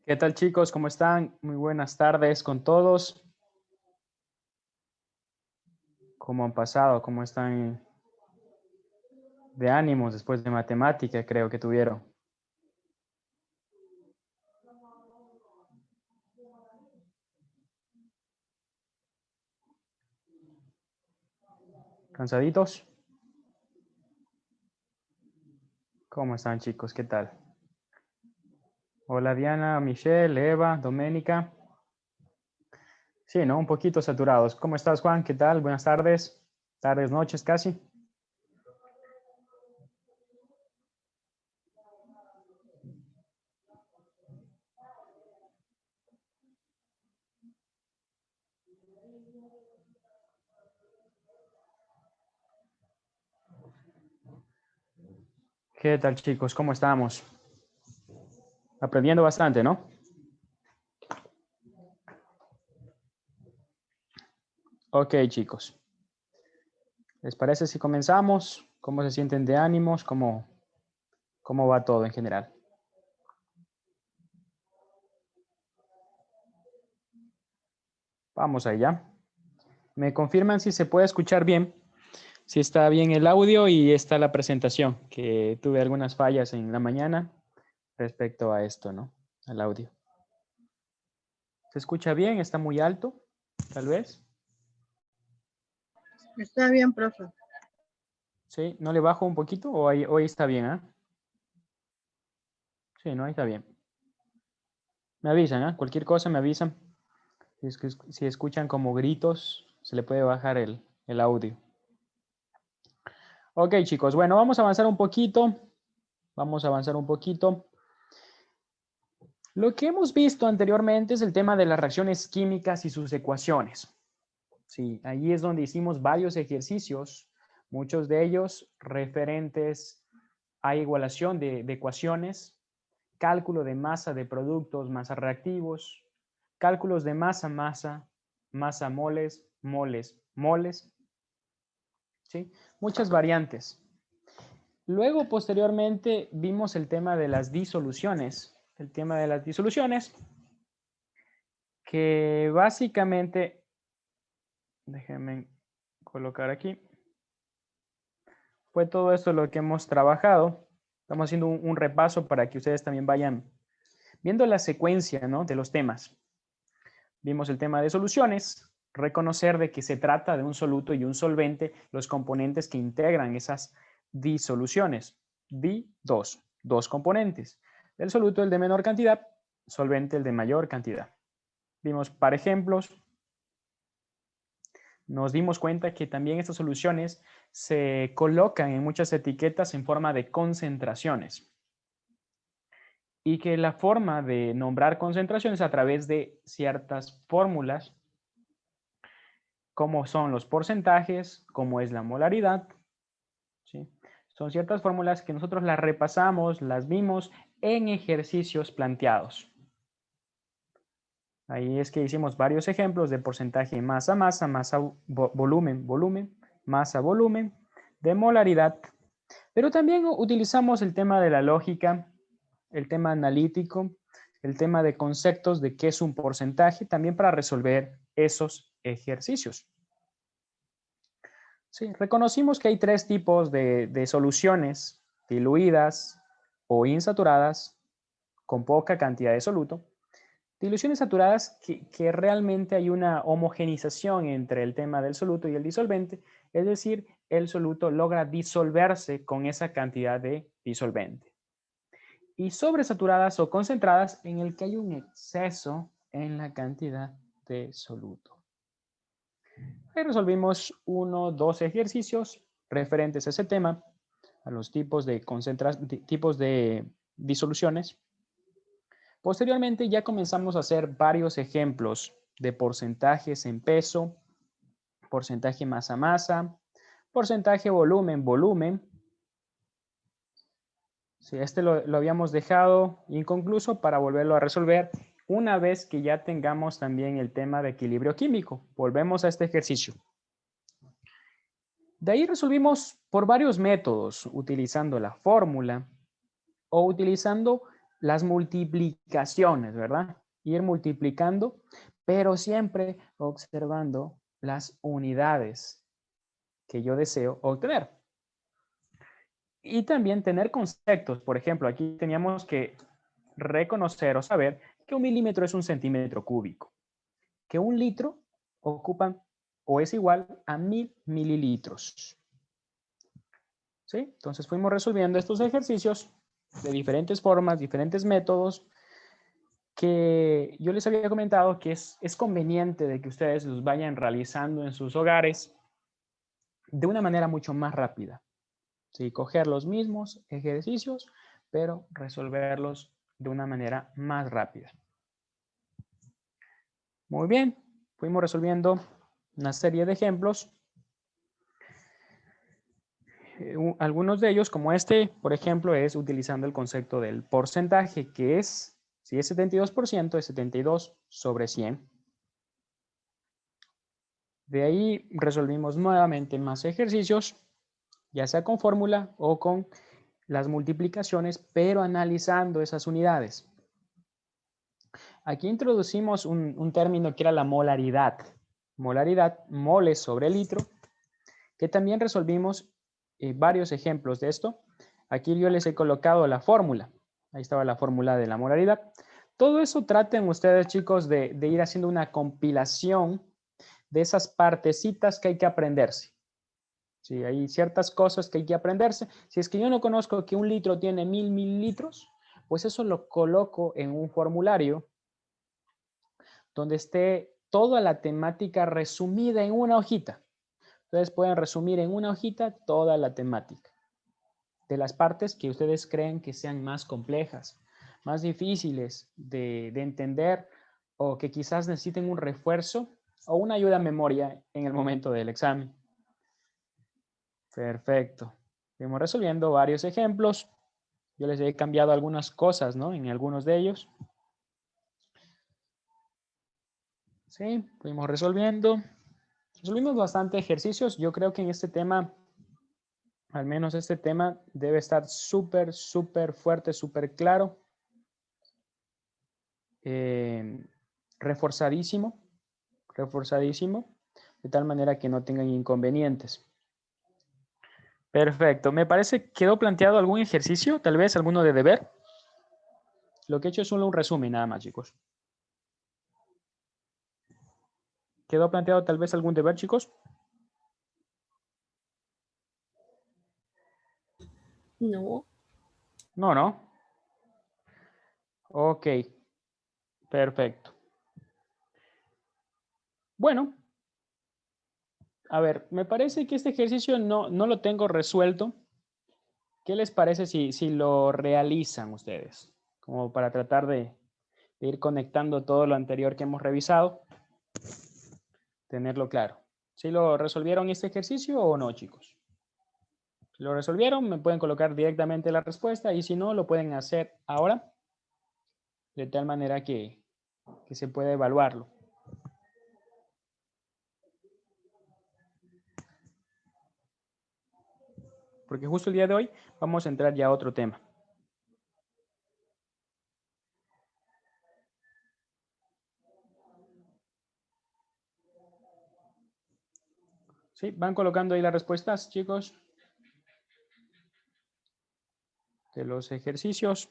¿Qué tal, chicos? ¿Cómo están? Muy buenas tardes con todos. ¿Cómo han pasado? ¿Cómo están de ánimos después de matemática? Creo que tuvieron. ¿Cansaditos? ¿Cómo están, chicos? ¿Qué tal? Hola, Diana, Michelle, Eva, Doménica. Sí, ¿no? Un poquito saturados. ¿Cómo estás, Juan? ¿Qué tal? Buenas tardes. Tardes, noches casi. ¿Qué tal, chicos? ¿Cómo estamos? Aprendiendo bastante, ¿no? Ok, chicos. ¿Les parece si comenzamos? ¿Cómo se sienten de ánimos? ¿Cómo va todo en general? Vamos allá. ¿Me confirman si se puede escuchar bien? Si está bien el audio y está la presentación, que tuve algunas fallas en la mañana respecto a esto, ¿no? Al audio. ¿Se escucha bien? ¿Está muy alto? Tal vez. Está bien, profe. ¿Sí? ¿No le bajo un poquito o hoy está bien? ¿Ah? Sí, no, ahí está bien. Me avisan, ¿ah? Cualquier cosa me avisan. Si escuchan como gritos, se le puede bajar el audio. Ok, chicos. Bueno, vamos a avanzar un poquito. Vamos a avanzar un poquito. Lo que hemos visto anteriormente es el tema de las reacciones químicas y sus ecuaciones. Sí, ahí es donde hicimos varios ejercicios, muchos de ellos referentes a igualación de ecuaciones, cálculo de masa de productos, masa reactivos, cálculos de masa, masa moles, moles, moles, ¿sí? Muchas variantes. Luego, posteriormente, vimos el tema de las disoluciones. El tema de las disoluciones, que básicamente, déjenme colocar aquí, fue todo esto lo que hemos trabajado. Estamos haciendo un repaso para que ustedes también vayan viendo la secuencia, ¿no?, de los temas. Vimos el tema de soluciones, reconocer de que se trata de un soluto y un solvente, los componentes que integran esas disoluciones. Dos componentes. El soluto, el de menor cantidad, solvente, el de mayor cantidad. Vimos para ejemplos. Nos dimos cuenta que también estas soluciones se colocan en muchas etiquetas en forma de concentraciones y que la forma de nombrar concentraciones a través de ciertas fórmulas, como son los porcentajes, como es la molaridad, ¿sí? Son ciertas fórmulas que nosotros las repasamos, las vimos en ejercicios planteados. Ahí es que hicimos varios ejemplos de porcentaje masa, volumen, volumen, masa, volumen, de molaridad. Pero también utilizamos el tema de la lógica, el tema analítico, el tema de conceptos de qué es un porcentaje, también para resolver esos ejercicios. Sí, reconocimos que hay tres tipos de soluciones: diluidas o insaturadas, con poca cantidad de soluto. Diluciones saturadas que realmente hay una homogenización entre el tema del soluto y el disolvente, es decir, el soluto logra disolverse con esa cantidad de disolvente. Y sobresaturadas o concentradas en el que hay un exceso en la cantidad de soluto. Ahí resolvimos dos ejercicios referentes a ese tema, a los tipos de disoluciones. Posteriormente ya comenzamos a hacer varios ejemplos de porcentajes en peso, porcentaje masa-masa, porcentaje volumen-volumen. Sí, este lo habíamos dejado inconcluso para volverlo a resolver una vez que ya tengamos también el tema de equilibrio químico. Volvemos a este ejercicio. De ahí resolvimos por varios métodos, utilizando la fórmula o utilizando las multiplicaciones, ¿verdad? Ir multiplicando, pero siempre observando las unidades que yo deseo obtener. Y también tener conceptos. Por ejemplo, aquí teníamos que reconocer o saber que un milímetro es un centímetro cúbico, que un litro ocupa o es igual a 1000 mililitros. ¿Sí? Entonces fuimos resolviendo estos ejercicios de diferentes formas, diferentes métodos, que yo les había comentado que es conveniente de que ustedes los vayan realizando en sus hogares de una manera mucho más rápida. ¿Sí? Coger los mismos ejercicios, pero resolverlos de una manera más rápida. Muy bien, fuimos resolviendo una serie de ejemplos. Algunos de ellos, como este, por ejemplo, es utilizando el concepto del porcentaje, que es, si es 72%, es 72 sobre 100. De ahí resolvimos nuevamente más ejercicios, ya sea con fórmula o con las multiplicaciones, pero analizando esas unidades. Aquí introducimos un término que era la molaridad. Molaridad, moles sobre litro, que también resolvimos varios ejemplos de esto. Aquí yo les he colocado la fórmula. Ahí estaba la fórmula de la molaridad. Todo eso traten ustedes, chicos, de ir haciendo una compilación de esas partecitas que hay que aprenderse. Sí, hay ciertas cosas que hay que aprenderse. Si es que yo no conozco que un litro tiene 1000 mililitros, pues eso lo coloco en un formulario donde esté toda la temática resumida en una hojita. Ustedes pueden resumir en una hojita toda la temática de las partes que ustedes creen que sean más complejas, más difíciles de entender o que quizás necesiten un refuerzo o una ayuda a memoria en el momento del examen. Perfecto. Fuimos resolviendo varios ejemplos. Yo les he cambiado algunas cosas, ¿no? En algunos de ellos. Sí, fuimos resolviendo. Resolvimos bastante ejercicios. Yo creo que en este tema, al menos este tema, debe estar súper, súper fuerte, súper claro. Reforzadísimo, reforzadísimo, de tal manera que no tengan inconvenientes. Perfecto. Me parece que quedó planteado algún ejercicio, tal vez alguno de deber. Lo que he hecho es solo un resumen nada más, chicos. ¿Quedó planteado tal vez algún deber, chicos? No. No, no. Ok, perfecto. Bueno, a ver, me parece que este ejercicio no lo tengo resuelto. ¿Qué les parece si lo realizan ustedes? Como para tratar de ir conectando todo lo anterior que hemos revisado, tenerlo claro. ¿Sí lo resolvieron este ejercicio o no, chicos? Si lo resolvieron, me pueden colocar directamente la respuesta y si no, lo pueden hacer ahora, de tal manera que se pueda evaluarlo. Porque justo el día de hoy vamos a entrar ya a otro tema. ¿Sí? ¿Van colocando ahí las respuestas, chicos? De los ejercicios.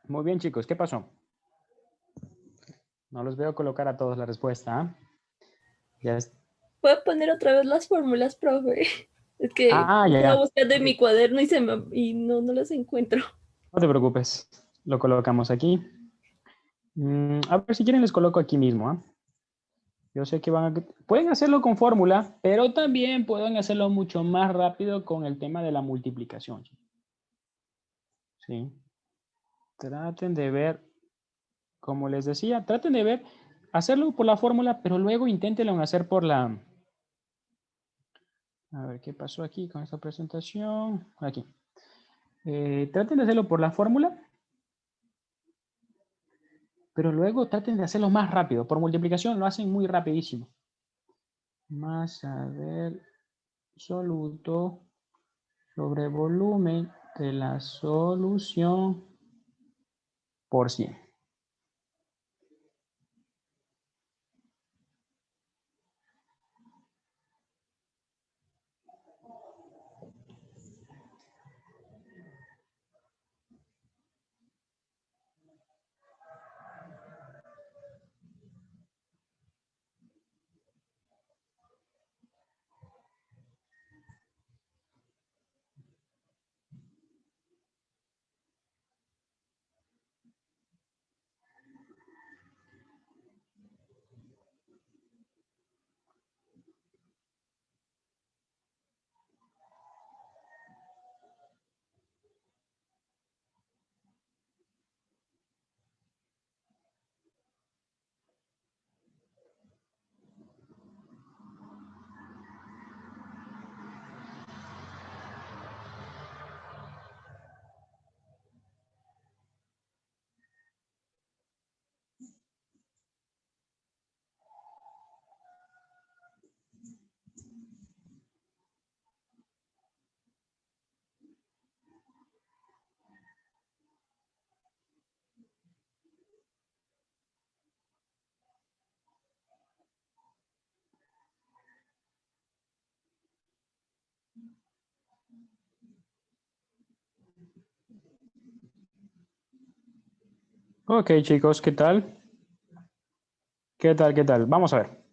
Muy bien, chicos. ¿Qué pasó? No los veo colocar a todos la respuesta. ¿Ah? Ya es- ¿Puedo poner otra vez las fórmulas, profe? Es que ya, estaba ya. buscando en Ok. mi cuaderno y no las encuentro. No te preocupes. Lo colocamos aquí. A ver si quieren les coloco aquí mismo. ¿Ah? Yo sé que pueden hacerlo con fórmula, pero también pueden hacerlo mucho más rápido con el tema de la multiplicación. ¿Sí? Traten de ver, como les decía, traten de ver, hacerlo por la fórmula, pero luego inténtenlo hacer por la... A ver, ¿qué pasó aquí con esta presentación? Aquí. Traten de hacerlo por la fórmula, pero luego traten de hacerlo más rápido. Por multiplicación lo hacen muy rapidísimo. Masa del soluto sobre volumen de la solución por 100. Ok, chicos, ¿qué tal? ¿Qué tal? ¿Qué tal? Vamos a ver.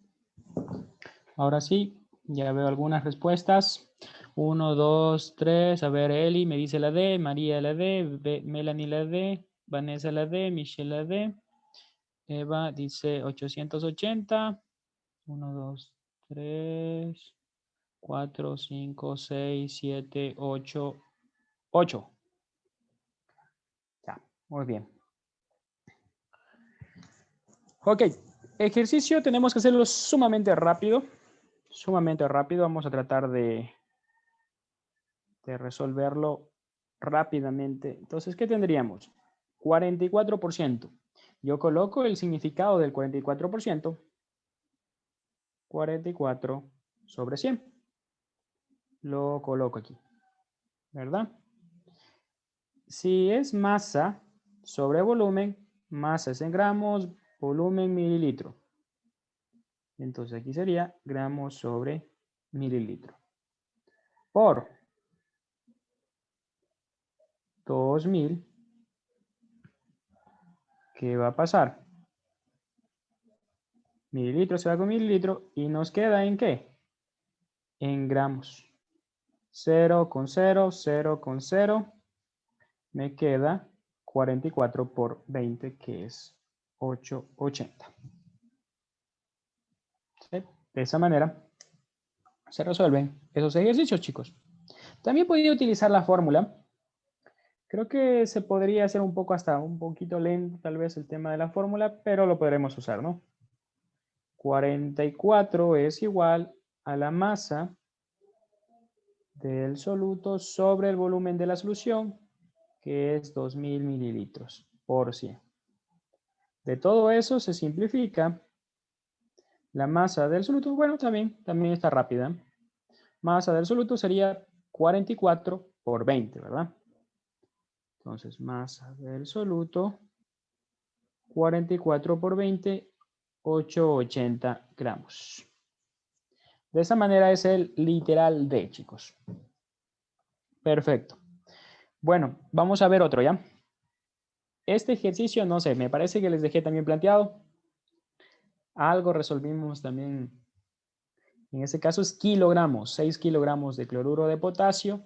Ahora sí, ya veo algunas respuestas. Uno, dos, tres. A ver, Eli me dice la D, María la D, Melanie la D, Vanessa la D, Michelle la D. Eva dice 880. Uno, dos, tres, cuatro, cinco, seis, siete, ocho. 8. Ya, muy bien. Ok, ejercicio tenemos que hacerlo sumamente rápido. Sumamente rápido. Vamos a tratar de resolverlo rápidamente. Entonces, ¿qué tendríamos? 44%. Yo coloco el significado del 44%. 44 sobre 100. Lo coloco aquí, ¿verdad? Si es masa sobre volumen, masa es en gramos, volumen mililitro. Entonces aquí sería gramos sobre mililitro. Por 2000, ¿qué va a pasar? Mililitro se va con mililitro y nos queda ¿en qué? En gramos. 0 con 0, 0 con 0. Me queda 44 por 20, que es 880. ¿Sí? De esa manera se resuelven esos ejercicios, chicos. También podría utilizar la fórmula. Creo que se podría hacer un poco hasta un poquito lento tal vez el tema de la fórmula, pero lo podremos usar, ¿no? 44 es igual a la masa del soluto sobre el volumen de la solución, que es 2000 mililitros por 100. De todo eso se simplifica la masa del soluto. Bueno, también está rápida. Masa del soluto sería 44 por 20, ¿verdad? Entonces, masa del soluto, 44 por 20, 880 gramos. De esa manera es el literal D, chicos. Perfecto. Bueno, vamos a ver otro, ¿ya? Este ejercicio, no sé, me parece que les dejé también planteado. Algo resolvimos también. En este caso es kilogramos, 6 kilogramos de cloruro de potasio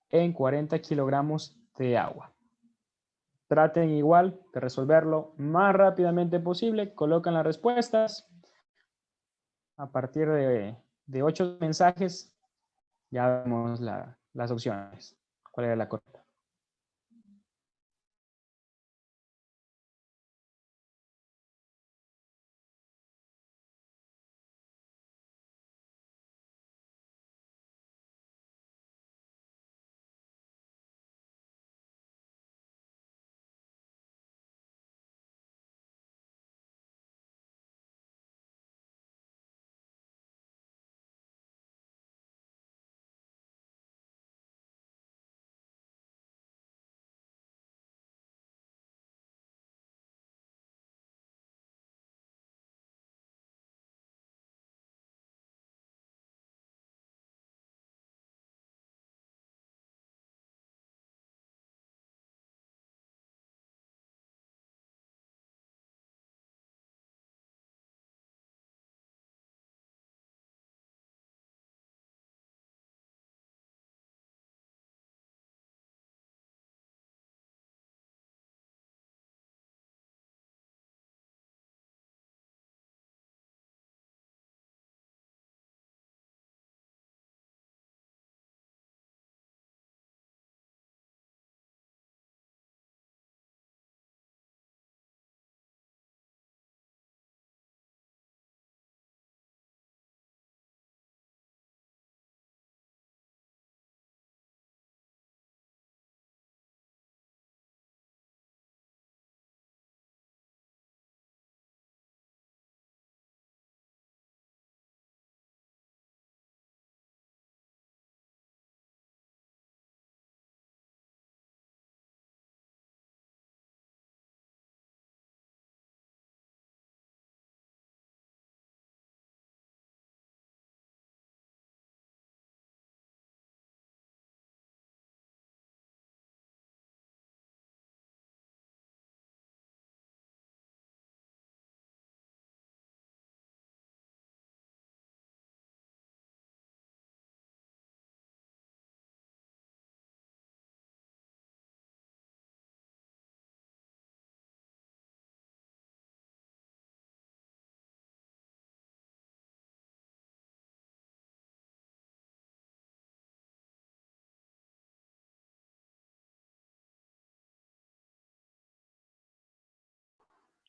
en 40 kilogramos de agua. Traten igual de resolverlo más rápidamente posible. Colocan las respuestas. A partir de 8 mensajes, ya vemos las opciones. ¿Cuál era la correcta?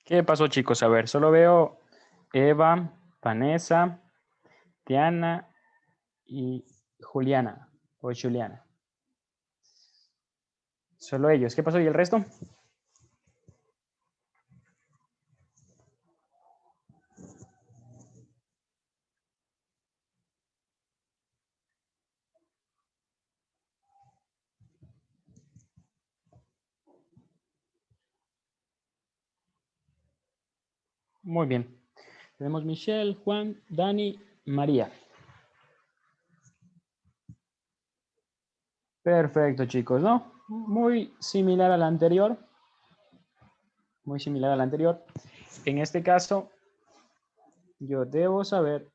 ¿Qué pasó, chicos? A ver, solo veo Eva, Vanessa, Diana y Juliana o Juliana. Solo ellos. ¿Qué pasó? ¿Y el resto? Muy bien. Tenemos Michelle, Juan, Dani, María. Perfecto, chicos, ¿no? Muy similar al anterior. Muy similar al anterior. En este caso, yo debo saber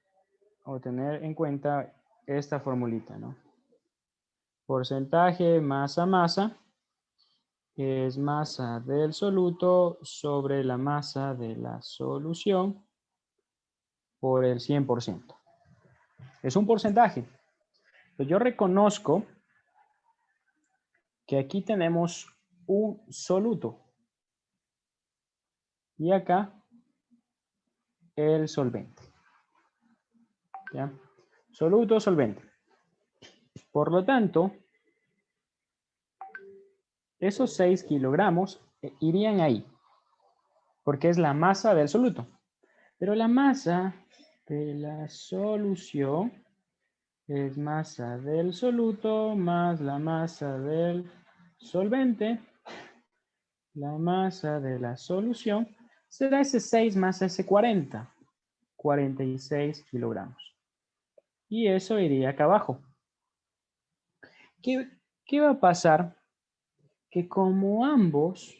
o tener en cuenta esta formulita, ¿no? Porcentaje masa es masa del soluto sobre la masa de la solución por el 100%. Es un porcentaje. Pero yo reconozco que aquí tenemos un soluto y acá el solvente. ¿Ya? Soluto, solvente. Por lo tanto, esos 6 kilogramos irían ahí, porque es la masa del soluto. Pero la masa de la solución es masa del soluto más la masa del solvente. La masa de la solución será ese 6 más ese 40. 46 kilogramos. Y eso iría acá abajo. ¿Qué va a pasar? Que como ambos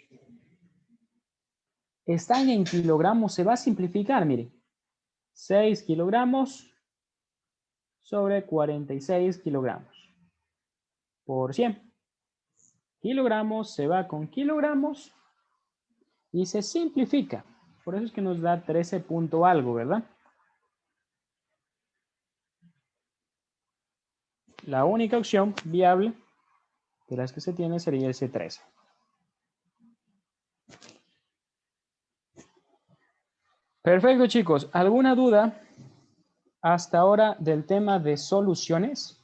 están en kilogramos, se va a simplificar, mire. 6 kilogramos sobre 46 kilogramos por 100. Kilogramos se va con kilogramos y se simplifica. Por eso es que nos da 13 punto algo, ¿verdad? La única opción viable de las que se tiene sería ese 13. Perfecto, chicos. ¿Alguna duda hasta ahora del tema de soluciones?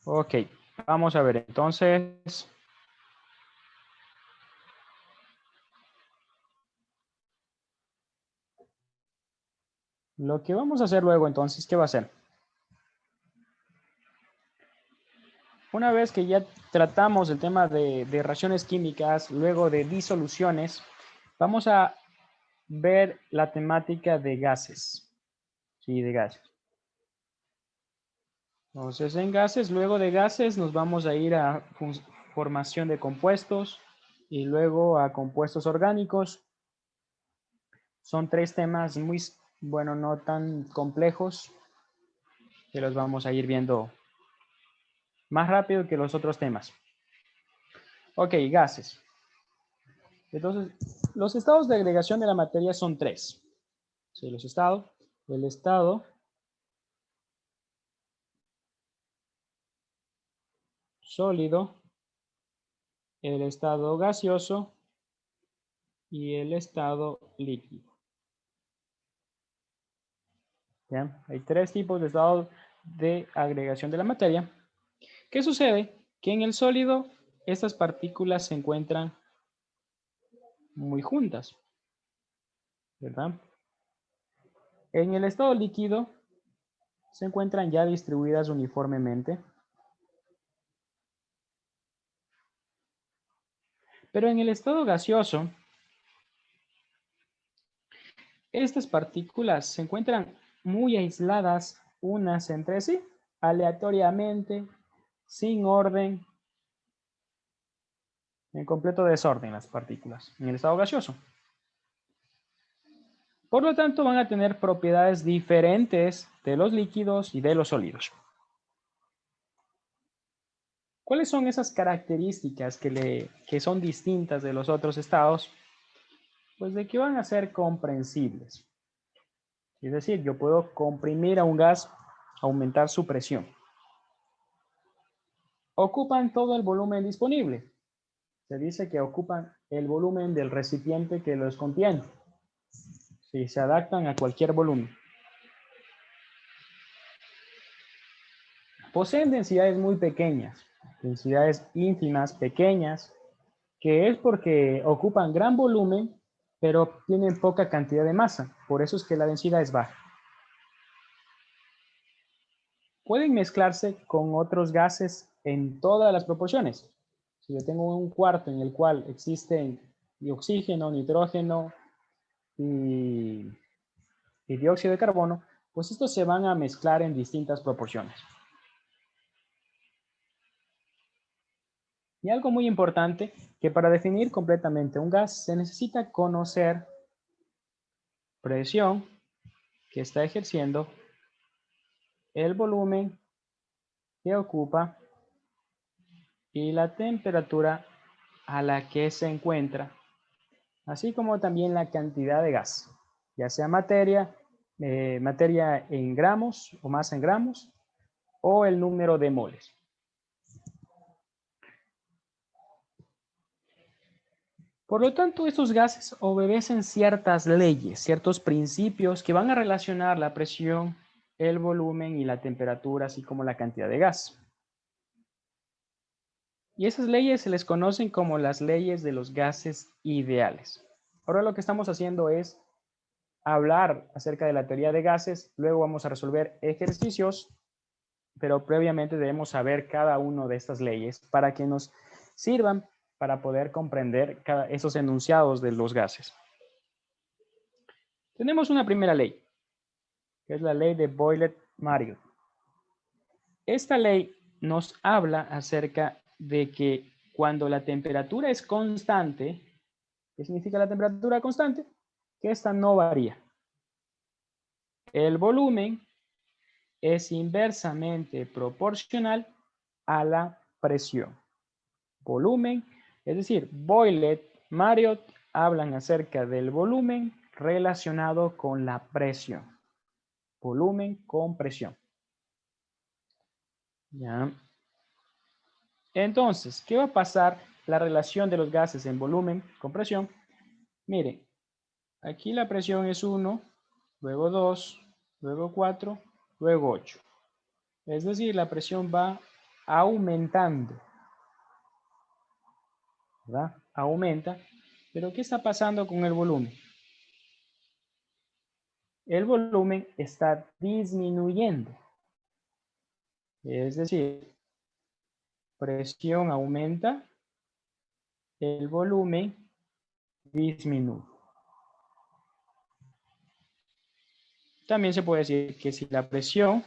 Ok, vamos a ver entonces. Lo que vamos a hacer luego entonces, ¿qué va a ser? Una vez que ya tratamos el tema de reacciones químicas, luego de disoluciones, vamos a ver la temática de gases. Sí, de gases. Entonces, en gases, luego de gases, nos vamos a ir a formación de compuestos y luego a compuestos orgánicos. Son 3 temas muy, bueno, no tan complejos, que los vamos a ir viendo más rápido que los otros temas. Ok, gases. Entonces, los estados de agregación de la materia son 3. Sí, los estados. El estado sólido, el estado gaseoso y el estado líquido. ¿Ya? Hay 3 tipos de estados de agregación de la materia. ¿Qué sucede? Que en el sólido estas partículas se encuentran muy juntas, ¿verdad? En el estado líquido se encuentran ya distribuidas uniformemente. Pero en el estado gaseoso, estas partículas se encuentran muy aisladas unas entre sí, aleatoriamente, sin orden, en completo desorden las partículas en el estado gaseoso. Por lo tanto, van a tener propiedades diferentes de los líquidos y de los sólidos. ¿Cuáles son esas características que son distintas de los otros estados? Pues de que van a ser comprensibles. Es decir, yo puedo comprimir a un gas, aumentar su presión. Ocupan todo el volumen disponible. Se dice que ocupan el volumen del recipiente que los contiene. Sí, se adaptan a cualquier volumen. Poseen densidades muy pequeñas, densidades ínfimas, pequeñas, que es porque ocupan gran volumen, pero tienen poca cantidad de masa. Por eso es que la densidad es baja. Pueden mezclarse con otros gases en todas las proporciones. Si yo tengo un cuarto en el cual existen oxígeno, nitrógeno y dióxido de carbono, pues estos se van a mezclar en distintas proporciones. Y algo muy importante, que para definir completamente un gas se necesita conocer presión que está ejerciendo, el volumen que ocupa y la temperatura a la que se encuentra, así como también la cantidad de gas, ya sea materia en gramos o masa en gramos, o el número de moles. Por lo tanto, estos gases obedecen ciertas leyes, ciertos principios que van a relacionar la presión, el volumen y la temperatura, así como la cantidad de gas. Y esas leyes se les conocen como las leyes de los gases ideales. Ahora lo que estamos haciendo es hablar acerca de la teoría de gases, luego vamos a resolver ejercicios, pero previamente debemos saber cada una de estas leyes para que nos sirvan para poder comprender esos enunciados de los gases. Tenemos una primera ley, que es la ley de Boyle-Mariotte. Esta ley nos habla acerca de que cuando la temperatura es constante, ¿qué significa la temperatura constante? Que esta no varía. El volumen es inversamente proporcional a la presión. Volumen, es decir, Boyle-Mariotte hablan acerca del volumen relacionado con la presión. Volumen con presión. ¿Ya? Entonces, ¿qué va a pasar la relación de los gases en volumen con presión? Miren, aquí la presión es 1, luego 2, luego 4, luego 8. Es decir, la presión va aumentando, ¿verdad? Aumenta. Pero ¿qué está pasando con el volumen? El volumen está disminuyendo. Es decir, presión aumenta, el volumen disminuye. También se puede decir que si la presión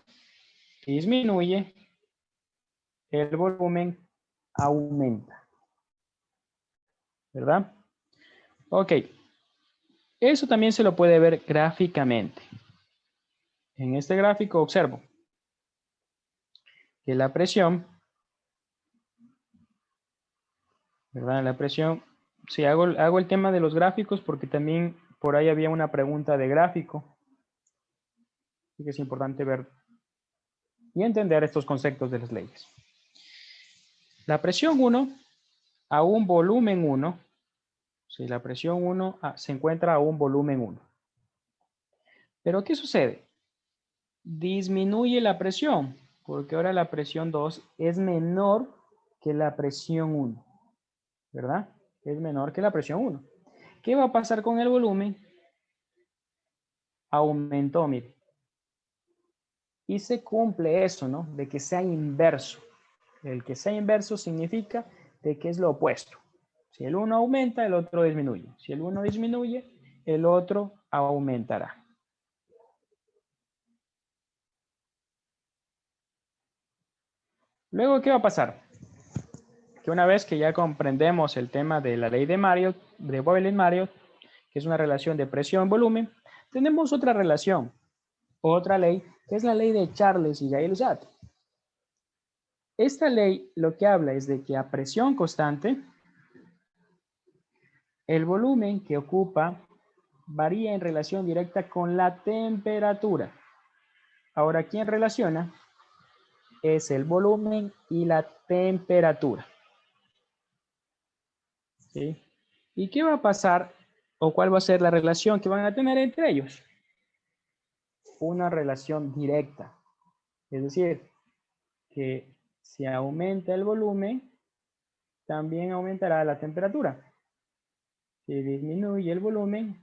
disminuye, el volumen aumenta. ¿Verdad? Ok. Eso también se lo puede ver gráficamente. En este gráfico observo que la presión, ¿verdad? La presión, sí, hago el tema de los gráficos porque también por ahí había una pregunta de gráfico. Así que es importante ver y entender estos conceptos de las leyes. La presión 1 a un volumen 1, si la presión 1 se encuentra a un volumen 1. Pero ¿qué sucede? Disminuye la presión, porque ahora la presión 2 es menor que la presión 1, ¿verdad? Es menor que la presión 1. ¿Qué va a pasar con el volumen? Aumentó, mire. Y se cumple eso, ¿no? De que sea inverso. El que sea inverso significa de que es lo opuesto. Si el uno aumenta, el otro disminuye. Si el uno disminuye, el otro aumentará. Luego, ¿qué va a pasar? Que una vez que ya comprendemos el tema de la ley de Mariotte, de Boyle-Mariotte, que es una relación de presión-volumen, tenemos otra relación, otra ley, que es la ley de Charles y Gay-Lussac. Esta ley lo que habla es de que a presión constante, el volumen que ocupa varía en relación directa con la temperatura. Ahora, ¿quién relaciona? Es el volumen y la temperatura. ¿Sí? ¿Y qué va a pasar o cuál va a ser la relación que van a tener entre ellos? Una relación directa. Es decir, que si aumenta el volumen, también aumentará la temperatura. Si disminuye el volumen,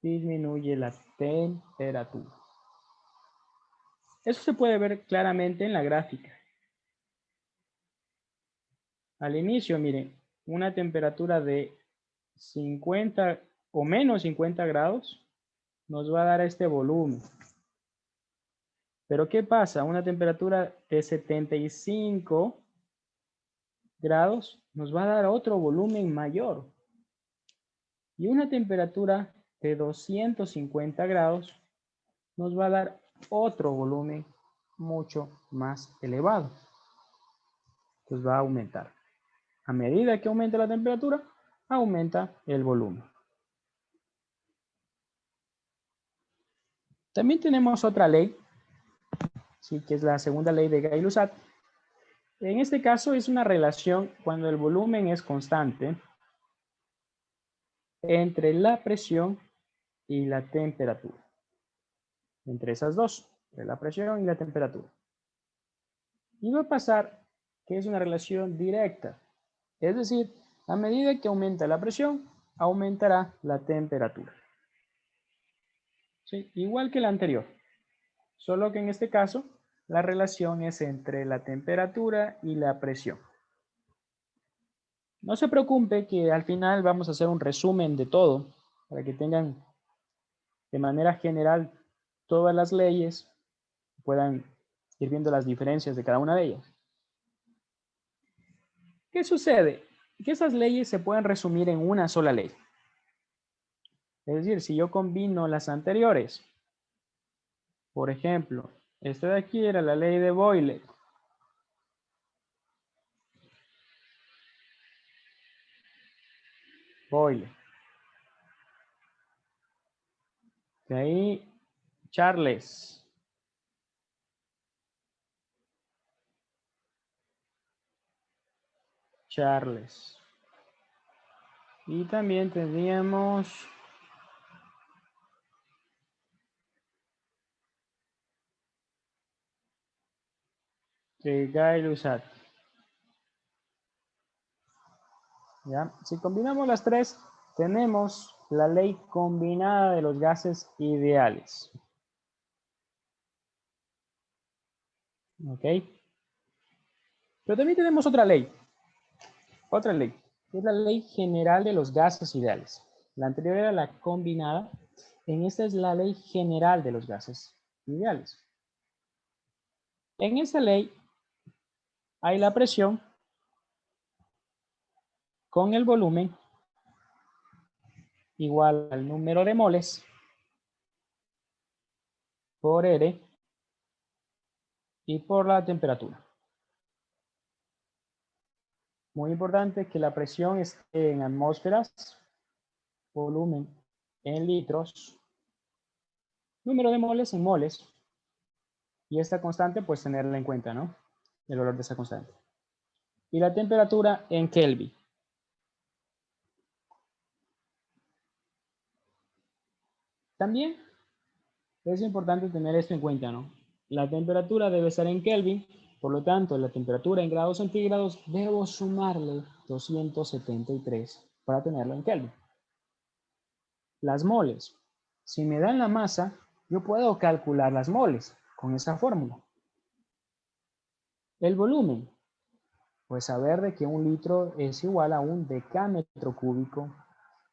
disminuye la temperatura. Eso se puede ver claramente en la gráfica. Al inicio, miren, una temperatura de 50 o menos 50 grados nos va a dar este volumen. Pero ¿qué pasa? Una temperatura de 75 grados nos va a dar otro volumen mayor. Y una temperatura de 250 grados nos va a dar otro volumen mucho más elevado. Entonces va a aumentar. A medida que aumenta la temperatura, aumenta el volumen. También tenemos otra ley, sí, que es la segunda ley de Gay-Lussac. En este caso es una relación cuando el volumen es constante entre la presión y la temperatura. Entre esas dos, entre la presión y la temperatura. Y va a pasar que es una relación directa. Es decir, a medida que aumenta la presión, aumentará la temperatura. ¿Sí? Igual que la anterior. Solo que en este caso, la relación es entre la temperatura y la presión. No se preocupe que al final vamos a hacer un resumen de todo para que tengan de manera general todas las leyes, puedan ir viendo las diferencias de cada una de ellas. ¿Qué sucede? Que esas leyes se pueden resumir en una sola ley. Es decir, si yo combino las anteriores, por ejemplo, esta de aquí era la ley de Boyle. De ahí, Charles. Y también tendríamos de Gay-Lussac. ¿Ya? Si combinamos las tres, tenemos la ley combinada de los gases ideales. ¿Ok? Pero también tenemos otra ley, que es la ley general de los gases ideales. La anterior era la combinada, en esta es la ley general de los gases ideales. En esta ley hay la presión con el volumen igual al número de moles por R y por la temperatura. Muy importante que la presión esté en atmósferas, volumen en litros, número de moles en moles, y esta constante pues tenerla en cuenta, ¿no? El valor de esa constante. Y la temperatura en Kelvin. También es importante tener esto en cuenta, ¿no? La temperatura debe estar en Kelvin, por lo tanto, la temperatura en grados centígrados debo sumarle 273 para tenerlo en Kelvin. Las moles. Si me dan la masa, yo puedo calcular las moles con esa fórmula. El volumen. Pues saber de que un litro es igual a un decámetro cúbico,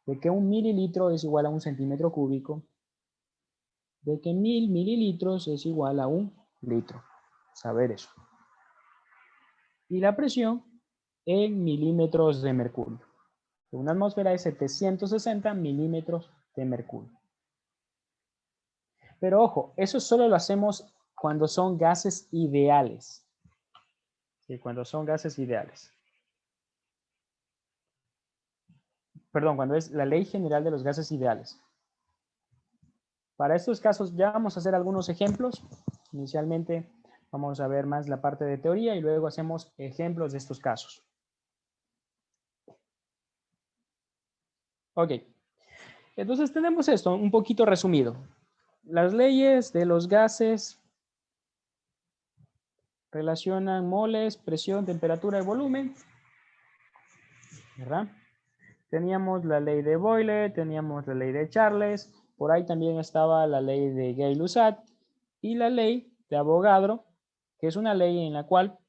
de que un mililitro es igual a un centímetro cúbico, de que 1000 mililitros es igual a un litro. Saber eso. Y la presión en milímetros de mercurio. Una atmósfera es 760 milímetros de mercurio. Pero ojo, eso solo lo hacemos cuando son gases ideales. Sí, cuando son gases ideales. Perdón, cuando es la ley general de los gases ideales. Para estos casos ya vamos a hacer algunos ejemplos. Inicialmente vamos a ver más la parte de teoría y luego hacemos ejemplos de estos casos. Ok. Entonces tenemos esto un poquito resumido. Las leyes de los gases relacionan moles, presión, temperatura y volumen. ¿Verdad? Teníamos la ley de Boyle, teníamos la ley de Charles, por ahí también estaba la ley de Gay-Lussac y la ley de Avogadro, que es una ley en la cual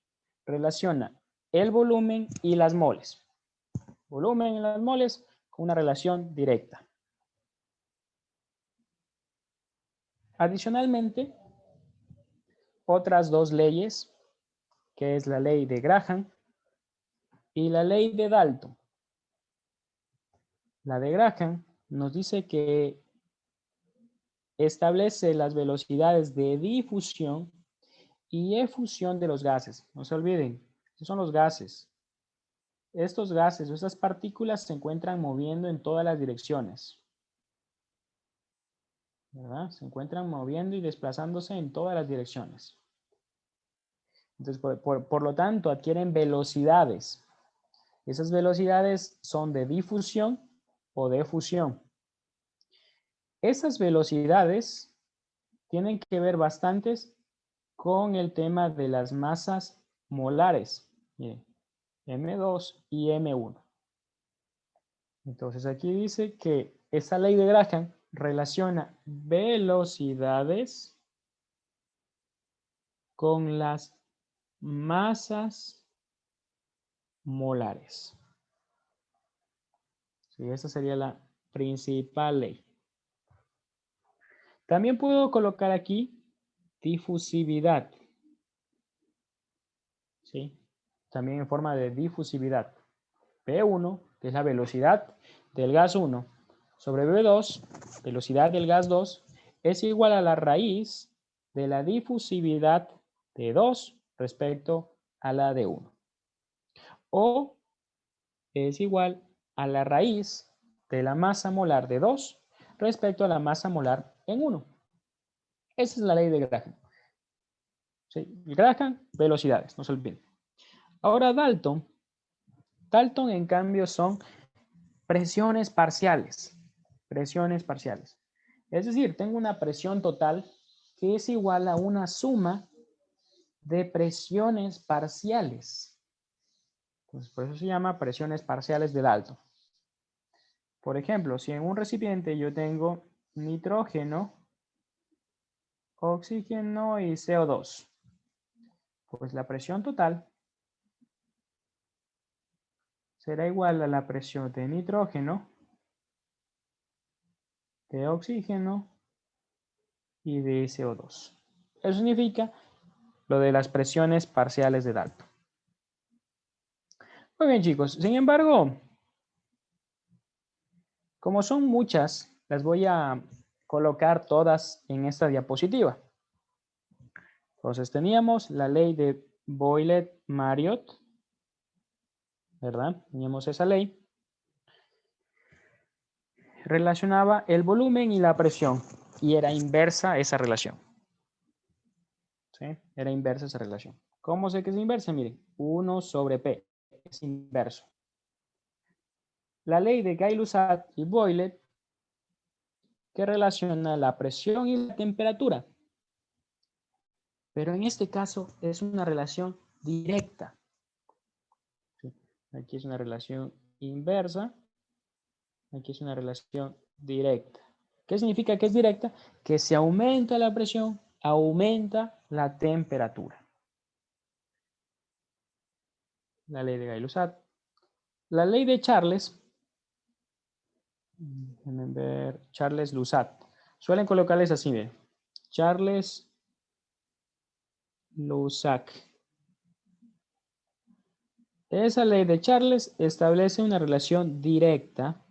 relaciona el volumen y las moles. Volumen y las moles con una relación directa. Adicionalmente, otras dos leyes, que es la ley de Graham y la ley de Dalton. La de Graham nos dice que establece las velocidades de difusión y efusión de los gases. No se olviden, estos son los gases. Estos gases o estas partículas se encuentran moviendo en todas las direcciones. ¿Verdad? Se encuentran moviendo y desplazándose en todas las direcciones. Entonces, por lo tanto, adquieren velocidades. Esas velocidades son de difusión o de efusión. Esas velocidades tienen que ver bastantes con el tema de las masas molares. Miren, M2 y M1. Entonces aquí dice que esta ley de Graham relaciona velocidades con las masas molares. Sí, esa sería la principal ley. También puedo colocar aquí difusividad. ¿Sí? También en forma de difusividad. P1, que es la velocidad del gas 1, sobre V2, velocidad del gas 2, es igual a la raíz de la difusividad de 2 respecto a la de 1. O es igual a la raíz de la masa molar de 2 respecto a la masa molar en 1. Esa es la ley de Graham. ¿Sí? Graham, velocidades, no se olviden. Ahora Dalton en cambio son presiones parciales. Presiones parciales. Es decir, tengo una presión total que es igual a una suma de presiones parciales. Entonces, por eso se llama presiones parciales de Dalton. Por ejemplo, si en un recipiente yo tengo nitrógeno, oxígeno y CO2, pues la presión total será igual a la presión de nitrógeno, de oxígeno y de CO2. Eso significa lo de las presiones parciales de Dalton. Muy bien, chicos. Sin embargo, como son muchas, las voy a colocar todas en esta diapositiva. Entonces teníamos la ley de Boyle-Marriott, ¿verdad? Teníamos esa ley. Relacionaba el volumen y la presión y era inversa esa relación. ¿Sí? Era inversa esa relación. ¿Cómo sé que es inversa? Miren, 1 sobre P es inverso. La ley de Gay-Lussac y Boyle, que relaciona la presión y la temperatura. Pero en este caso es una relación directa. ¿Sí? Aquí es una relación inversa. Aquí es una relación directa. ¿Qué significa que es directa? Que si aumenta la presión, aumenta la temperatura. La ley de Gay-Lussac. La ley de Charles, déjenme ver, Charles-Lussac. Suelen colocarles así, bien. Charles-Lussac. Esa ley de Charles establece una relación directa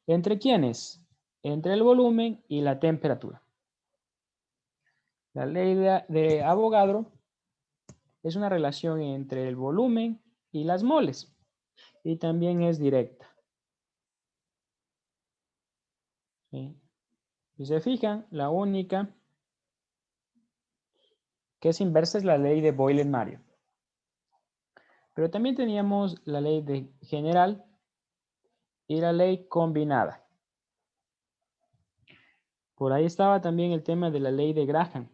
¿entre quiénes? Entre el volumen y la temperatura. La ley de Avogadro es una relación entre el volumen y las moles y también es directa. ¿Sí? Si se fijan, la única que es inversa es la ley de Boyle-Marriott. Pero también teníamos la ley de general y la ley combinada. Por ahí estaba también el tema de la ley de Graham,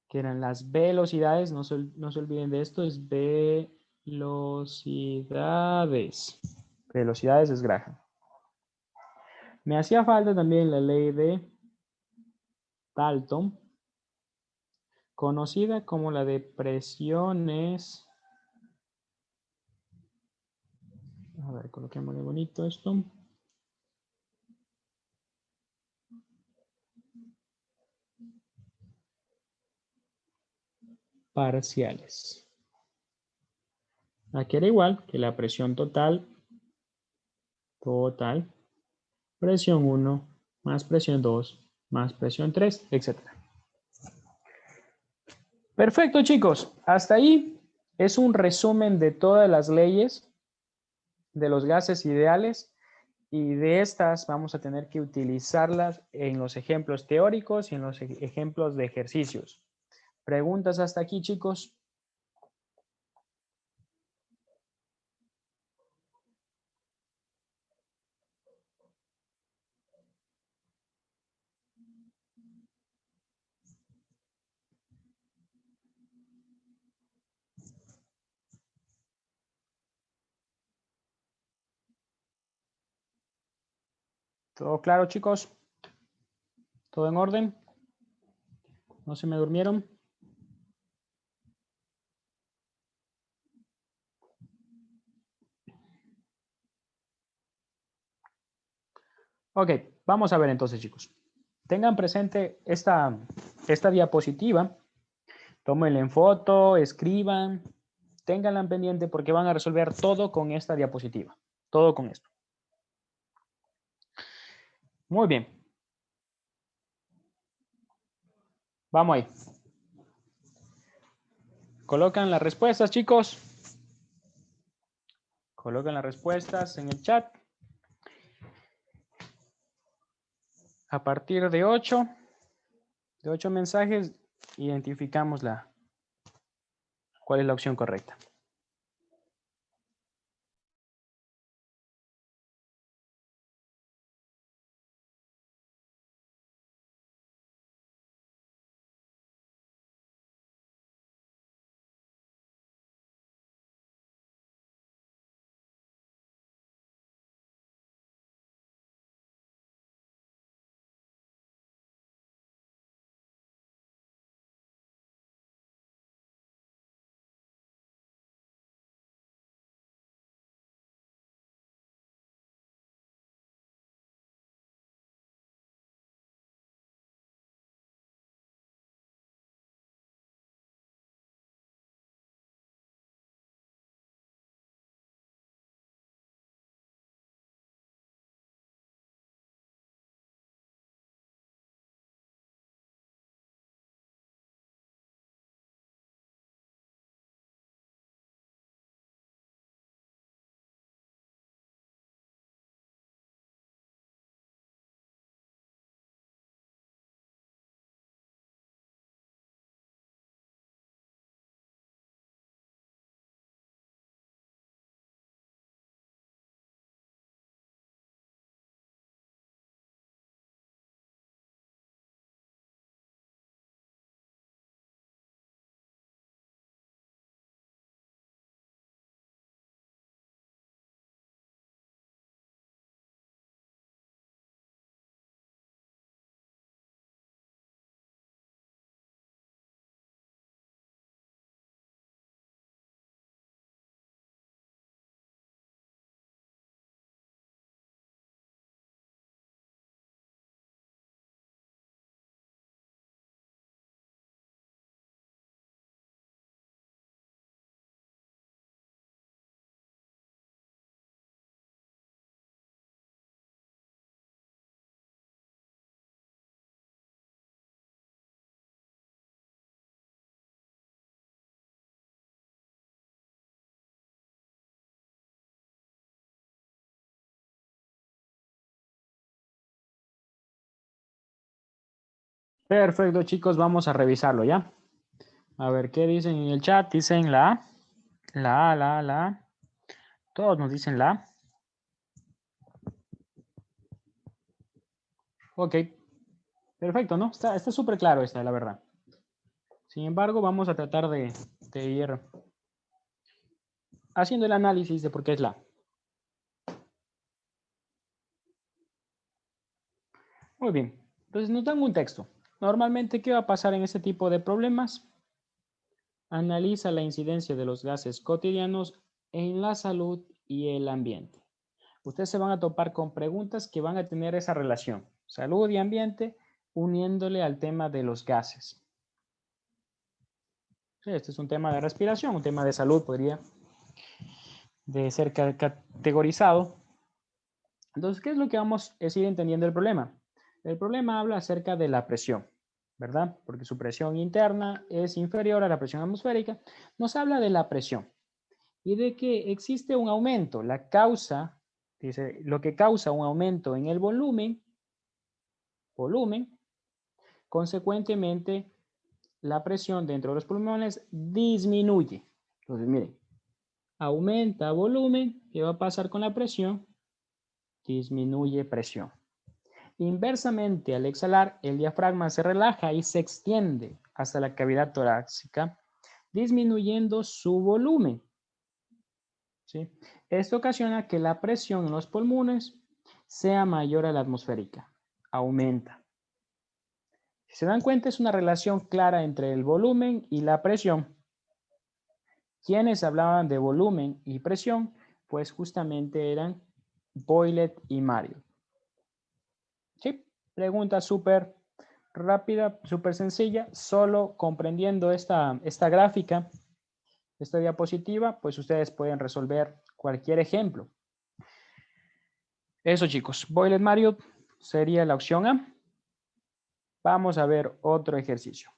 que eran las velocidades, no se olviden de esto, es velocidades. Velocidades es Graham. Me hacía falta también la ley de Dalton, conocida como la de presiones. A ver, coloquémosle bonito esto. Parciales. Aquí era igual que la presión total, presión 1, más presión 2, más presión 3, etc. Perfecto, chicos. Hasta ahí es un resumen de todas las leyes de los gases ideales y de estas vamos a tener que utilizarlas en los ejemplos teóricos y en los ejemplos de ejercicios. ¿Preguntas hasta aquí, chicos? ¿Todo claro, chicos? ¿Todo en orden? ¿No se me durmieron? Ok, vamos a ver entonces, chicos. Tengan presente esta diapositiva. Tómenla en foto, escriban, ténganla en pendiente porque van a resolver todo con esta diapositiva. Todo con esto. Muy bien. Vamos ahí. Colocan las respuestas, chicos. Colocan las respuestas en el chat. A partir de 8 mensajes, identificamos cuál es la opción correcta. Perfecto, chicos, vamos a revisarlo ya. A ver, ¿qué dicen en el chat? Dicen la A. La A, la A, la A. Todos nos dicen la A. Ok. Perfecto, ¿no? Está súper claro esta, la verdad. Sin embargo, vamos a tratar de ir haciendo el análisis de por qué es la A. Muy bien. Entonces nos dan un texto. Normalmente, ¿qué va a pasar en este tipo de problemas? Analiza la incidencia de los gases cotidianos en la salud y el ambiente. Ustedes se van a topar con preguntas que van a tener esa relación, salud y ambiente, uniéndole al tema de los gases. Sí, este es un tema de respiración, un tema de salud podría de ser categorizado. Entonces, ¿qué es lo que vamos a ir entendiendo el problema? El problema habla acerca de la presión, ¿verdad? Porque su presión interna es inferior a la presión atmosférica. Nos habla de la presión y de que existe un aumento. La causa, dice, lo que causa un aumento en el volumen, consecuentemente, la presión dentro de los pulmones disminuye. Entonces, miren, aumenta volumen, ¿qué va a pasar con la presión? Disminuye presión. Inversamente, al exhalar, el diafragma se relaja y se extiende hasta la cavidad torácica, disminuyendo su volumen. ¿Sí? Esto ocasiona que la presión en los pulmones sea mayor a la atmosférica, aumenta. Si se dan cuenta, es una relación clara entre el volumen y la presión. Quienes hablaban de volumen y presión, pues justamente eran Boylet y Mario. Sí, pregunta súper rápida, súper sencilla. Solo comprendiendo esta gráfica, esta diapositiva, pues ustedes pueden resolver cualquier ejemplo. Eso, chicos. Boilet Mario sería la opción A. Vamos a ver otro ejercicio.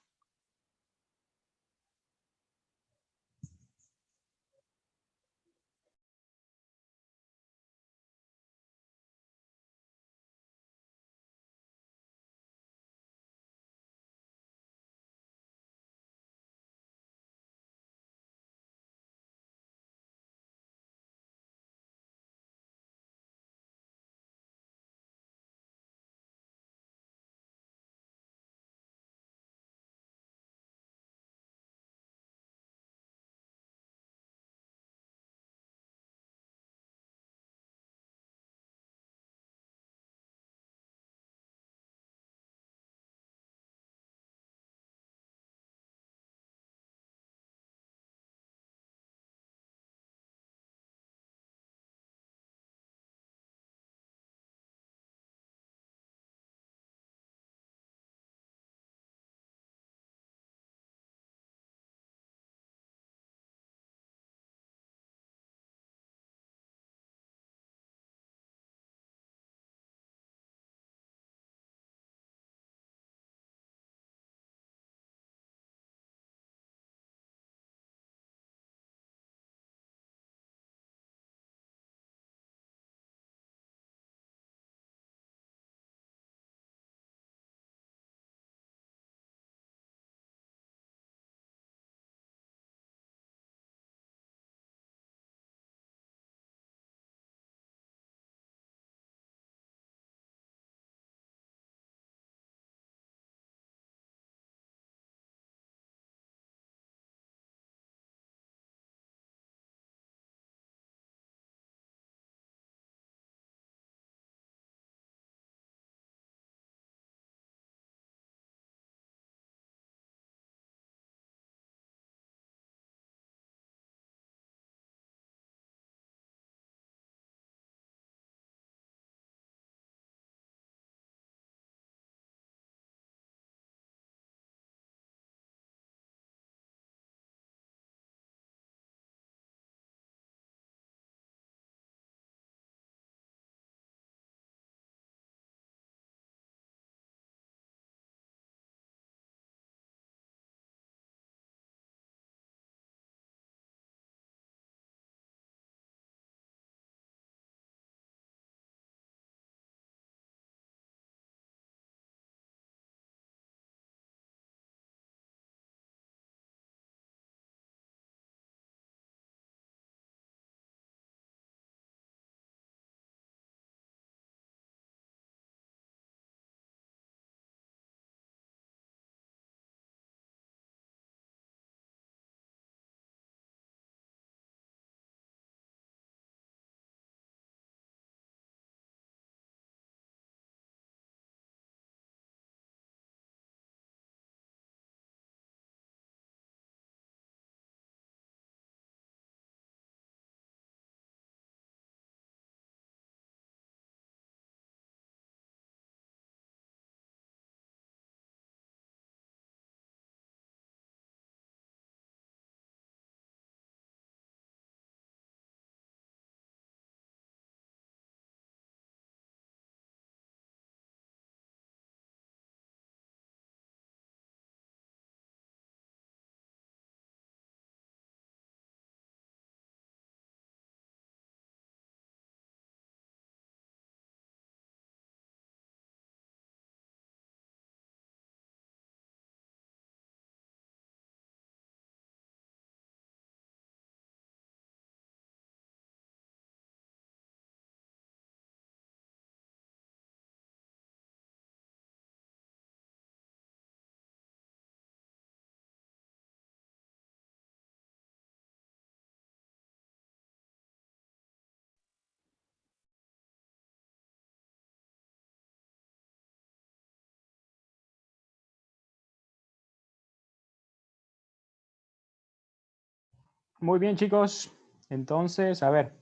Muy bien, chicos. Entonces, a ver,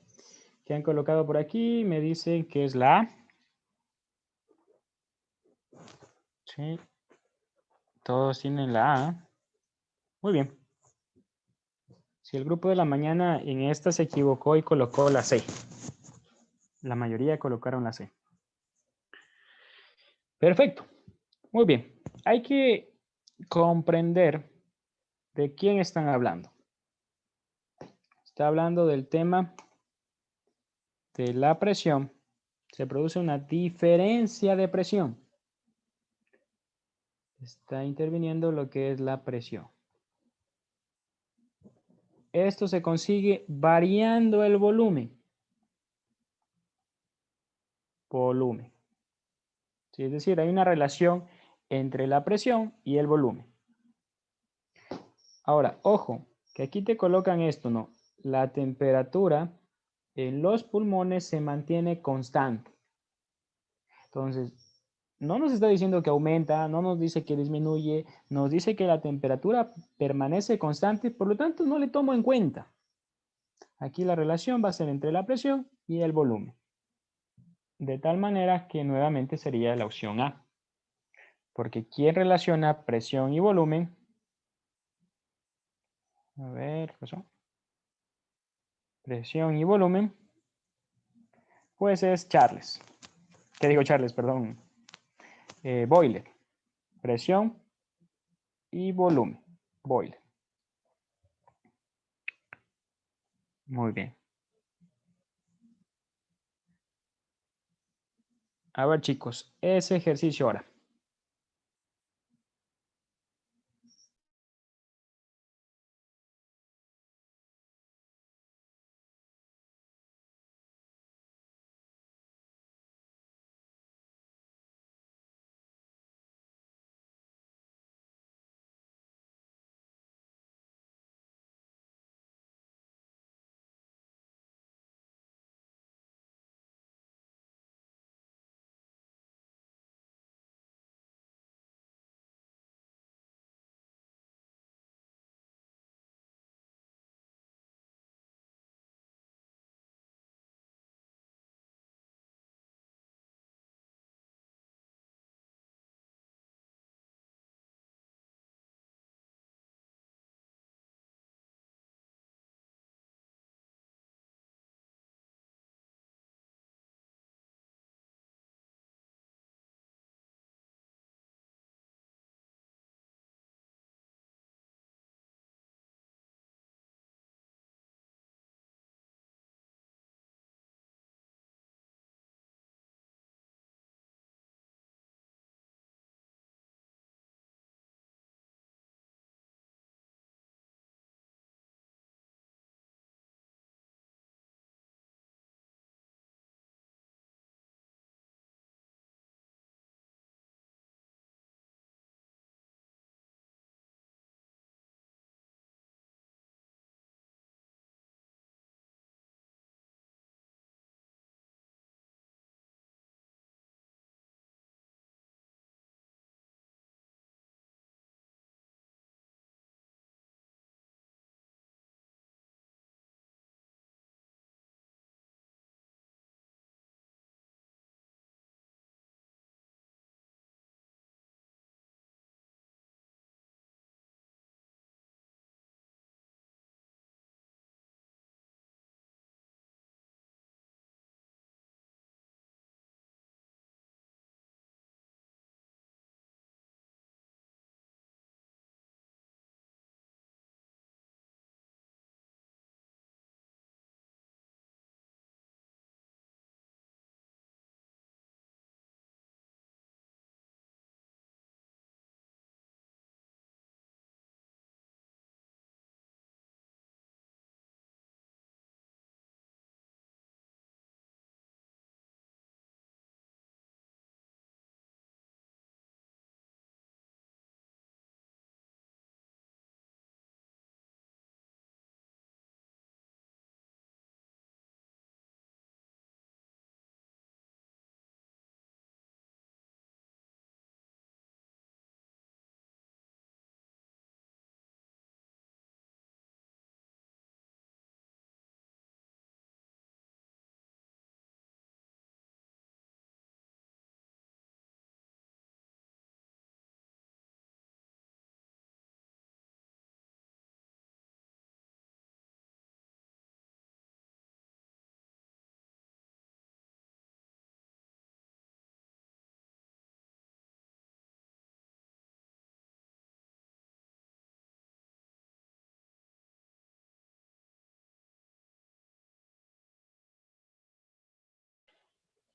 ¿qué han colocado por aquí? Me dicen que es la A. Sí, todos tienen la A. Muy bien. Si el grupo de la mañana en esta se equivocó y colocó la C. La mayoría colocaron la C. Perfecto. Muy bien. Hay que comprender de quién están hablando. Está hablando del tema de la presión. Se produce una diferencia de presión. Está interviniendo lo que es la presión. Esto se consigue variando el volumen. Volumen. ¿Sí? Es decir, hay una relación entre la presión y el volumen. Ahora, ojo, que aquí te colocan esto, ¿no? La temperatura en los pulmones se mantiene constante. Entonces, no nos está diciendo que aumenta, no nos dice que disminuye, nos dice que la temperatura permanece constante, por lo tanto no le tomo en cuenta. Aquí la relación va a ser entre la presión y el volumen. De tal manera que nuevamente sería la opción A. Porque ¿quién relaciona presión y volumen? A ver, ¿qué pasó? Presión y volumen. Pues es Charles. ¿Qué digo Charles? Perdón. Boiler. Presión y volumen. Boiler. Muy bien. A ver, chicos, ese ejercicio ahora.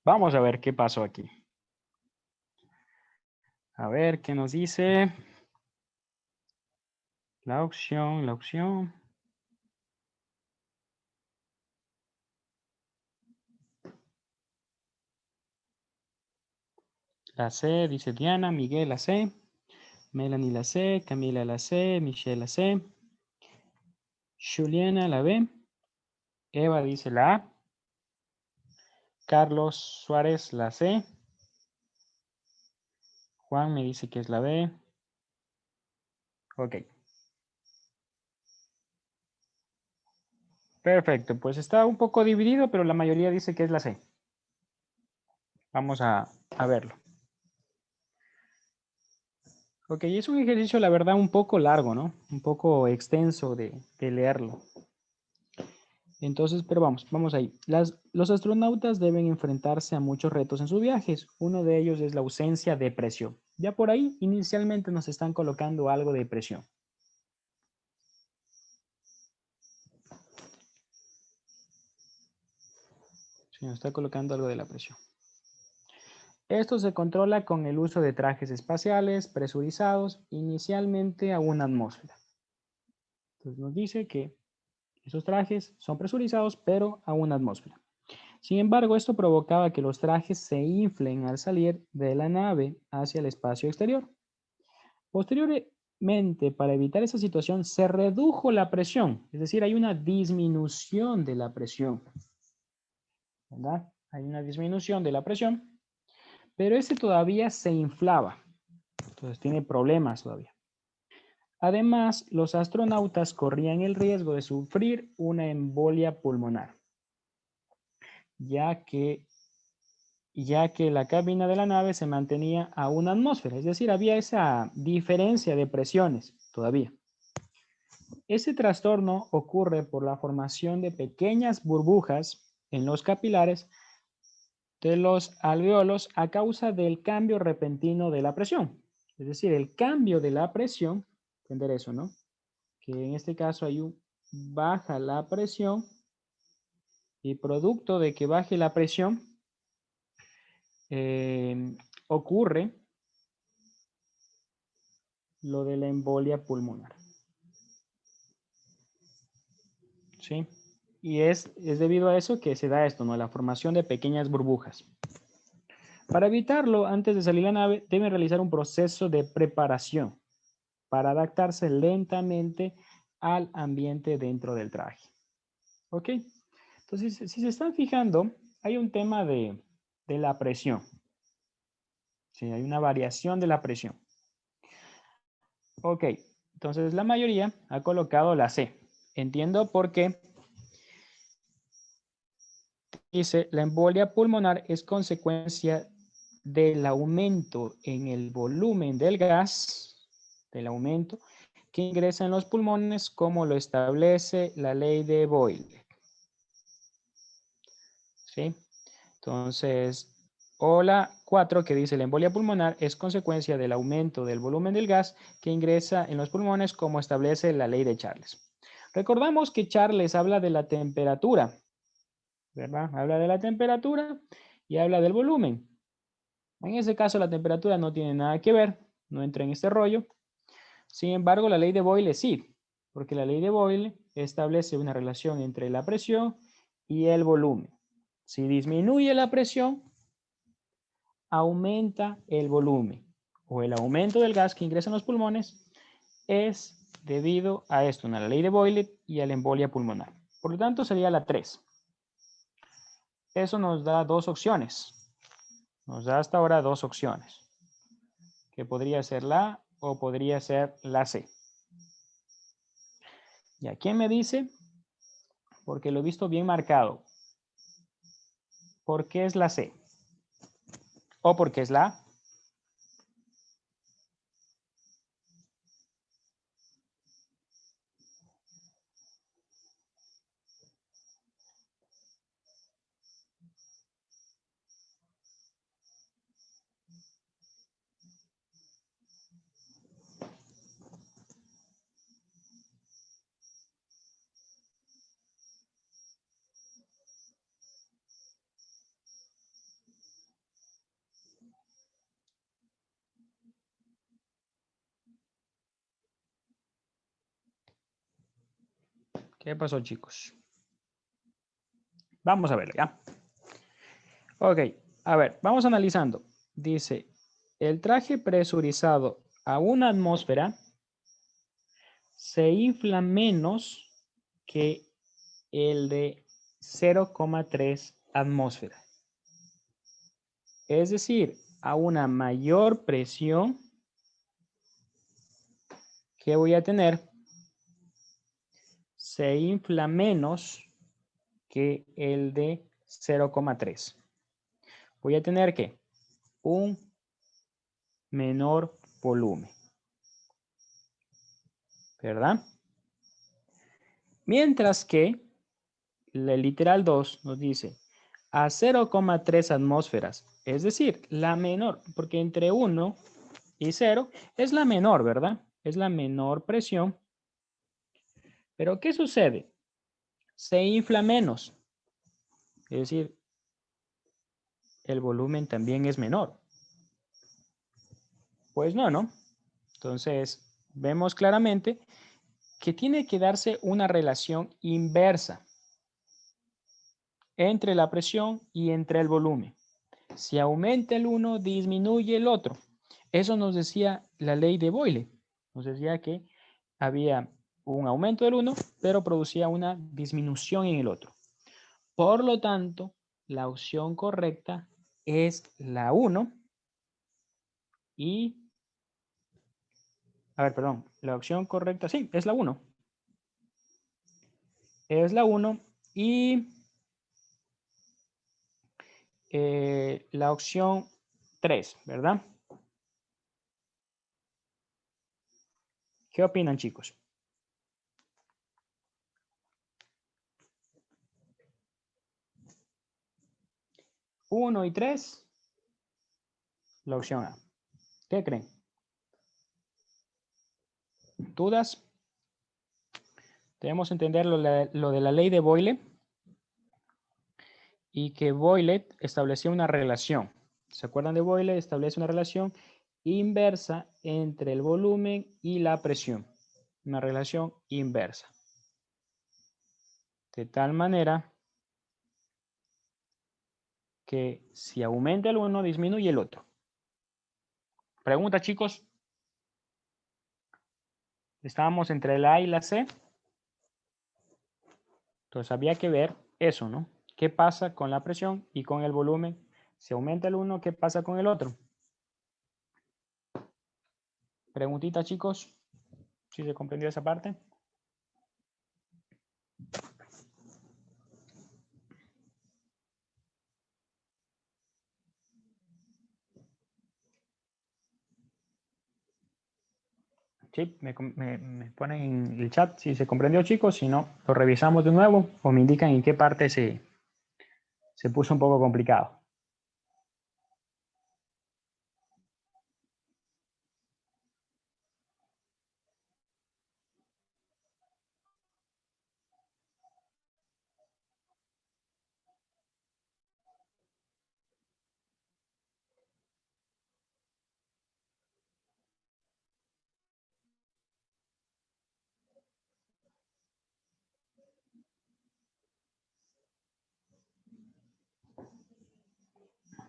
Vamos a ver qué pasó aquí. A ver qué nos dice. La opción, la opción. La C, dice Diana, Miguel la C, Melanie la C, Camila la C, Michelle la C, Juliana la B, Eva dice la A, Carlos Suárez la C, Juan me dice que es la B. Ok. Perfecto, pues está un poco dividido, pero la mayoría dice que es la C. Vamos a verlo. Ok, es un ejercicio, la verdad, un poco largo, ¿no? Un poco extenso de leerlo. Entonces, pero vamos ahí. Los astronautas deben enfrentarse a muchos retos en sus viajes. Uno de ellos es la ausencia de presión. Ya por ahí, inicialmente nos están colocando algo de presión. Sí, nos está colocando algo de la presión. Esto se controla con el uso de trajes espaciales presurizados inicialmente a una atmósfera. Entonces nos dice que esos trajes son presurizados pero a una atmósfera. Sin embargo, esto provocaba que los trajes se inflen al salir de la nave hacia el espacio exterior. Posteriormente, para evitar esa situación, se redujo la presión, es decir, hay una disminución de la presión, ¿verdad? Hay una disminución de la presión, pero este todavía se inflaba, entonces tiene problemas todavía. Además, los astronautas corrían el riesgo de sufrir una embolia pulmonar, ya que la cabina de la nave se mantenía a una atmósfera, es decir, había esa diferencia de presiones todavía. Ese trastorno ocurre por la formación de pequeñas burbujas en los capilares de los alveolos a causa del cambio repentino de la presión. Es decir, el cambio de la presión, entender eso, ¿no? Que en este caso baja la presión y producto de que baje la presión, ocurre lo de la embolia pulmonar. ¿Sí? Y es debido a eso que se da esto, ¿no? La formación de pequeñas burbujas. Para evitarlo, antes de salir la nave, deben realizar un proceso de preparación para adaptarse lentamente al ambiente dentro del traje. ¿Ok? Entonces, si se están fijando, hay un tema de la presión. Sí, hay una variación de la presión. Ok, entonces la mayoría ha colocado la C. Entiendo por qué. Dice, la embolia pulmonar es consecuencia del aumento en el volumen del gas, del aumento que ingresa en los pulmones, como lo establece la ley de Boyle. ¿Sí? Entonces, o la 4 que dice, la embolia pulmonar es consecuencia del aumento del volumen del gas que ingresa en los pulmones, como establece la ley de Charles. Recordamos que Charles habla de la temperatura, ¿verdad? Habla de la temperatura y habla del volumen. En ese caso, la temperatura no tiene nada que ver, no entra en este rollo. Sin embargo, la ley de Boyle sí, porque la ley de Boyle establece una relación entre la presión y el volumen. Si disminuye la presión, aumenta el volumen, o el aumento del gas que ingresa en los pulmones es debido a esto, a la ley de Boyle y a la embolia pulmonar. Por lo tanto, sería la 3. Eso nos da dos opciones. Nos da hasta ahora dos opciones, que podría ser la A o podría ser la C. ¿Y a quién me dice? Porque lo he visto bien marcado. ¿Por qué es la C? ¿O por qué es la A? ¿Qué pasó, chicos? Vamos a verlo, ¿ya? Ok, a ver, vamos analizando. Dice, el traje presurizado a una atmósfera se infla menos que el de 0,3 atmósfera. Es decir, a una mayor presión que voy a tener, se infla menos que el de 0,3. Voy a tener que un menor volumen, ¿verdad? Mientras que el literal 2 nos dice a 0,3 atmósferas, es decir, la menor, porque entre 1 y 0 es la menor, ¿verdad? Es la menor presión. Pero ¿qué sucede? Se infla menos, es decir, el volumen también es menor. Pues no, ¿no? Entonces, vemos claramente que tiene que darse una relación inversa entre la presión y entre el volumen. Si aumenta el uno, disminuye el otro. Eso nos decía la ley de Boyle. Nos decía que había un aumento del uno, pero producía una disminución en el otro. Por lo tanto, la opción correcta es la 1 y, a ver, perdón, la opción correcta, sí, es la 1. Es la 1 y la opción 3, ¿verdad? ¿Qué opinan, chicos? 1 y 3, la opción A. ¿Qué creen? ¿Dudas? Debemos entender lo de la ley de Boyle y que Boyle establecía una relación. ¿Se acuerdan de Boyle? Establece una relación inversa entre el volumen y la presión. Una relación inversa. De tal manera que si aumenta el uno, disminuye el otro. Pregunta, chicos. Estábamos entre la A y la C. Entonces había que ver eso, ¿no? ¿Qué pasa con la presión y con el volumen? Si aumenta el uno, ¿qué pasa con el otro? Preguntita, chicos. ¿Sí se comprendió esa parte? Sí, me ponen en el chat si se comprendió, chicos. Si no, lo revisamos de nuevo o me indican en qué parte se puso un poco complicado.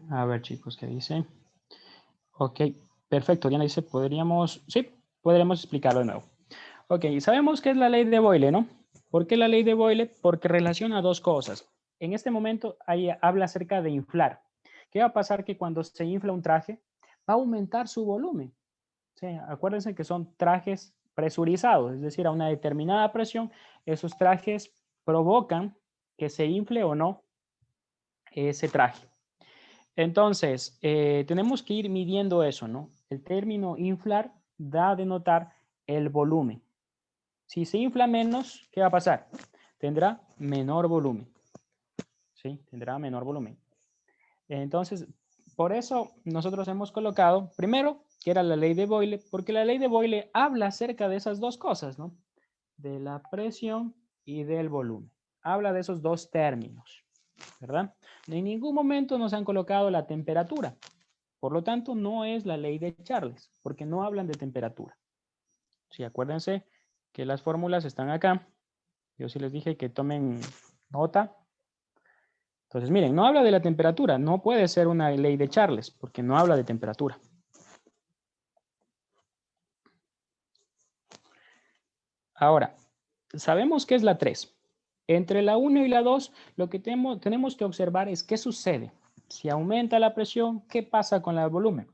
A ver, chicos, ¿qué dice? Ok, perfecto. Diana dice, sí, podríamos explicarlo de nuevo. Ok, sabemos que es la ley de Boyle, ¿no? ¿Por qué la ley de Boyle? Porque relaciona dos cosas. En este momento ahí habla acerca de inflar. ¿Qué va a pasar? Que cuando se infla un traje, va a aumentar su volumen. Sí, acuérdense que son trajes presurizados, es decir, a una determinada presión, esos trajes provocan que se infle o no ese traje. Entonces, tenemos que ir midiendo eso, ¿no? El término inflar da a denotar el volumen. Si se infla menos, ¿qué va a pasar? Tendrá menor volumen. ¿Sí? Tendrá menor volumen. Entonces, por eso nosotros hemos colocado, primero, que era la ley de Boyle, porque la ley de Boyle habla acerca de esas dos cosas, ¿no? De la presión y del volumen. Habla de esos dos términos, ¿verdad? En ningún momento nos han colocado la temperatura. Por lo tanto, no es la ley de Charles, porque no hablan de temperatura. Sí, acuérdense que las fórmulas están acá Yo sí les dije que tomen nota. Entonces, miren, no habla de la temperatura. No puede ser una ley de Charles porque no habla de temperatura. Ahora, sabemos que es la 3. Entre la 1 y la 2, lo que tenemos que observar es qué sucede. Si aumenta la presión, ¿qué pasa con el volumen?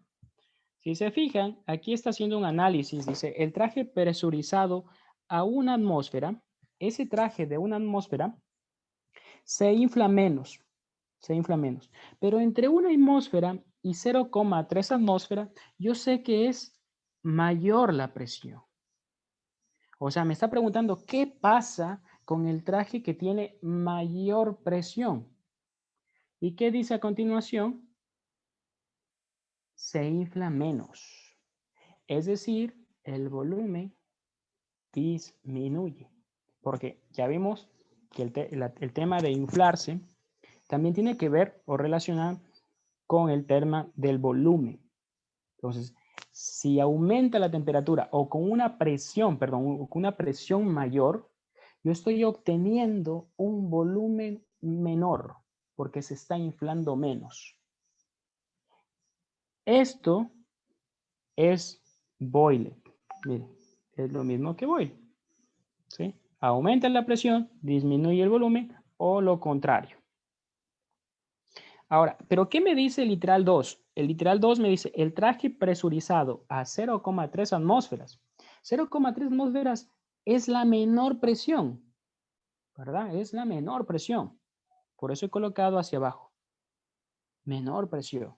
Si se fijan, aquí está haciendo un análisis. Dice, el traje presurizado a una atmósfera, ese traje de una atmósfera se infla menos, se infla menos. Pero entre una atmósfera y 0,3 atmósfera, yo sé que es mayor la presión. O sea, me está preguntando qué pasa con el traje que tiene mayor presión. ¿Y qué dice a continuación? Se infla menos. Es decir, el volumen disminuye. Porque ya vimos que el tema de inflarse también tiene que ver o relacionar con el tema del volumen. Entonces, si aumenta la temperatura o con una presión, perdón, con una presión mayor, yo estoy obteniendo un volumen menor porque se está inflando menos. Esto es boiling. Miren, es lo mismo que boiling. ¿Sí? Aumenta la presión, disminuye el volumen o lo contrario. Ahora, ¿pero qué me dice el literal 2? El literal 2 me dice el traje presurizado a 0,3 atmósferas. 0,3 atmósferas es la menor presión, ¿verdad? Es la menor presión. Por eso he colocado hacia abajo. Menor presión.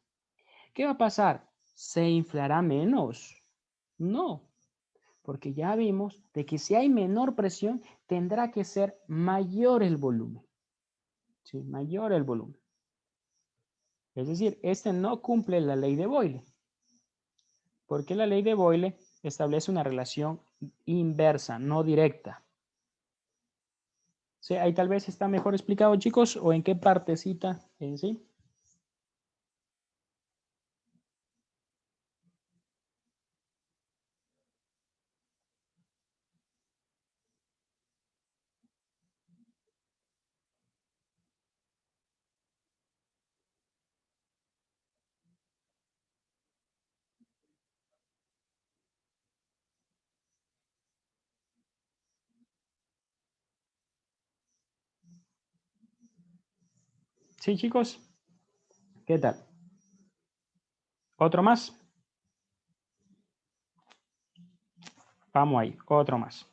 ¿Qué va a pasar? ¿Se inflará menos? No, porque ya vimos de que si hay menor presión, tendrá que ser mayor el volumen. Sí, mayor el volumen. Es decir, este no cumple la ley de Boyle, porque la ley de Boyle establece una relación inversa, no directa. ¿Sí? Ahí tal vez está mejor explicado, chicos, o en qué partecita, ¿sí? ¿Sí, chicos? ¿Qué tal? ¿Otro más? Vamos ahí, otro más.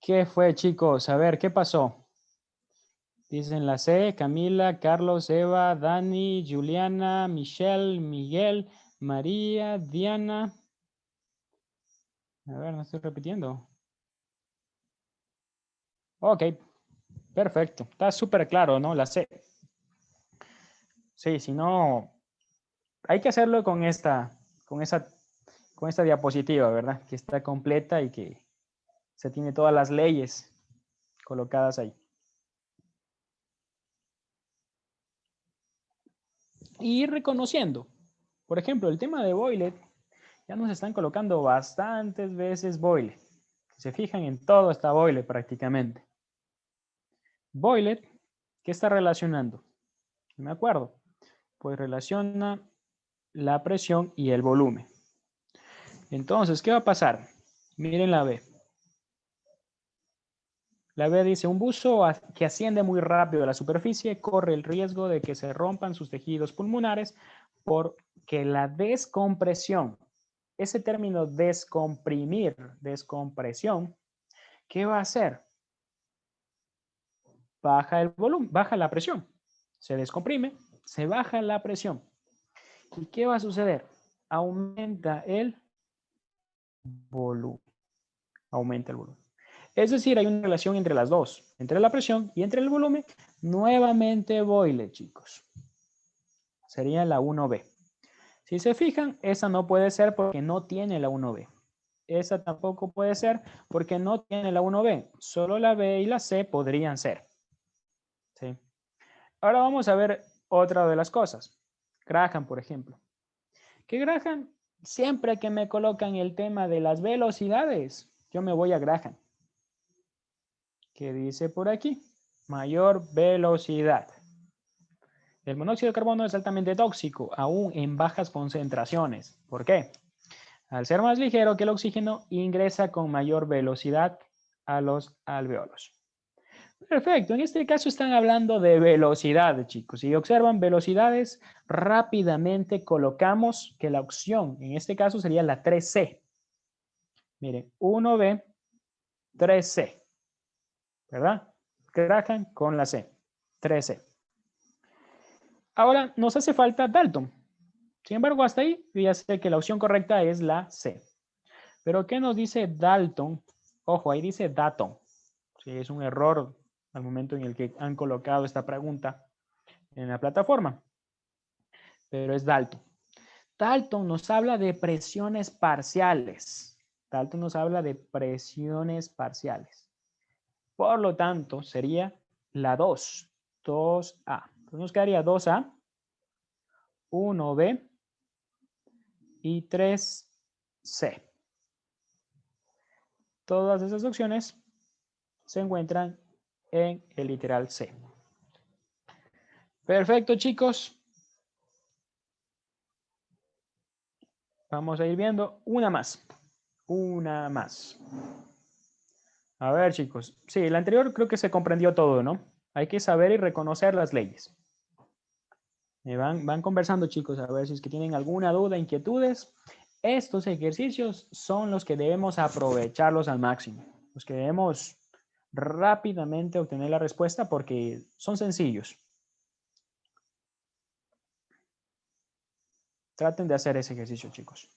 ¿Qué fue, chicos? A ver, ¿qué pasó? Dicen la C, Camila, Carlos, Eva, Dani, Juliana, Michelle, Miguel, María, Diana. A ver, no estoy repitiendo. Ok, perfecto. Está súper claro, ¿no? La C. Sí, si no, hay que hacerlo con esta diapositiva, ¿verdad? Que está completa y que se tiene todas las leyes colocadas ahí. Y ir reconociendo. Por ejemplo, el tema de Boyle, ya nos están colocando bastantes veces Boyle. Si se fijan, en todo está Boyle prácticamente. Boyle, ¿qué está relacionando? No me acuerdo. Pues relaciona la presión y el volumen. Entonces, ¿qué va a pasar? Miren la B. La B dice, un buzo que asciende muy rápido a la superficie corre el riesgo de que se rompan sus tejidos pulmonares porque la descompresión, ese término descomprimir, descompresión, ¿qué va a hacer? Baja el volumen, baja la presión. Se descomprime, se baja la presión. ¿Y qué va a suceder? Aumenta el volumen. Aumenta el volumen. Es decir, hay una relación entre las dos, entre la presión y entre el volumen. Nuevamente Boyle, chicos. Sería la 1B. Si se fijan, esa no puede ser porque no tiene la 1B. Esa tampoco puede ser porque no tiene la 1B. Solo la B y la C podrían ser. ¿Sí? Ahora vamos a ver otra de las cosas. Graham, por ejemplo. Que Graham, siempre que me colocan el tema de las velocidades, yo me voy a Graham. ¿Qué dice por aquí? Mayor velocidad. El monóxido de carbono es altamente tóxico, aún en bajas concentraciones. ¿Por qué? Al ser más ligero que el oxígeno, ingresa con mayor velocidad a los alveolos. Perfecto, en este caso están hablando de velocidad, chicos. Si observan velocidades, rápidamente colocamos que la opción, en este caso sería la 3C. Miren, 1B, 3C, ¿verdad? Graham con la C, 3C. Ahora nos hace falta Dalton. Sin embargo, hasta ahí ya sé que la opción correcta es la C. Pero ¿qué nos dice Dalton? Ojo, ahí dice Dalton. Sí, es un error al momento en el que han colocado esta pregunta en la plataforma. Pero es Dalton. Dalton nos habla de presiones parciales. Dalton nos habla de presiones parciales. Por lo tanto, sería la 2. 2A. Entonces nos quedaría 2A, 1B y 3C. Todas esas opciones se encuentran en el literal C. Perfecto, chicos. Vamos a ir viendo una más. Una más. A ver, chicos. Sí, la anterior creo que se comprendió todo, ¿no? Hay que saber y reconocer las leyes. Van conversando, chicos, a ver si es que tienen alguna duda, inquietudes. Estos ejercicios son los que debemos aprovecharlos al máximo. Los que debemos rápidamente obtener la respuesta porque son sencillos. Traten de hacer ese ejercicio, chicos.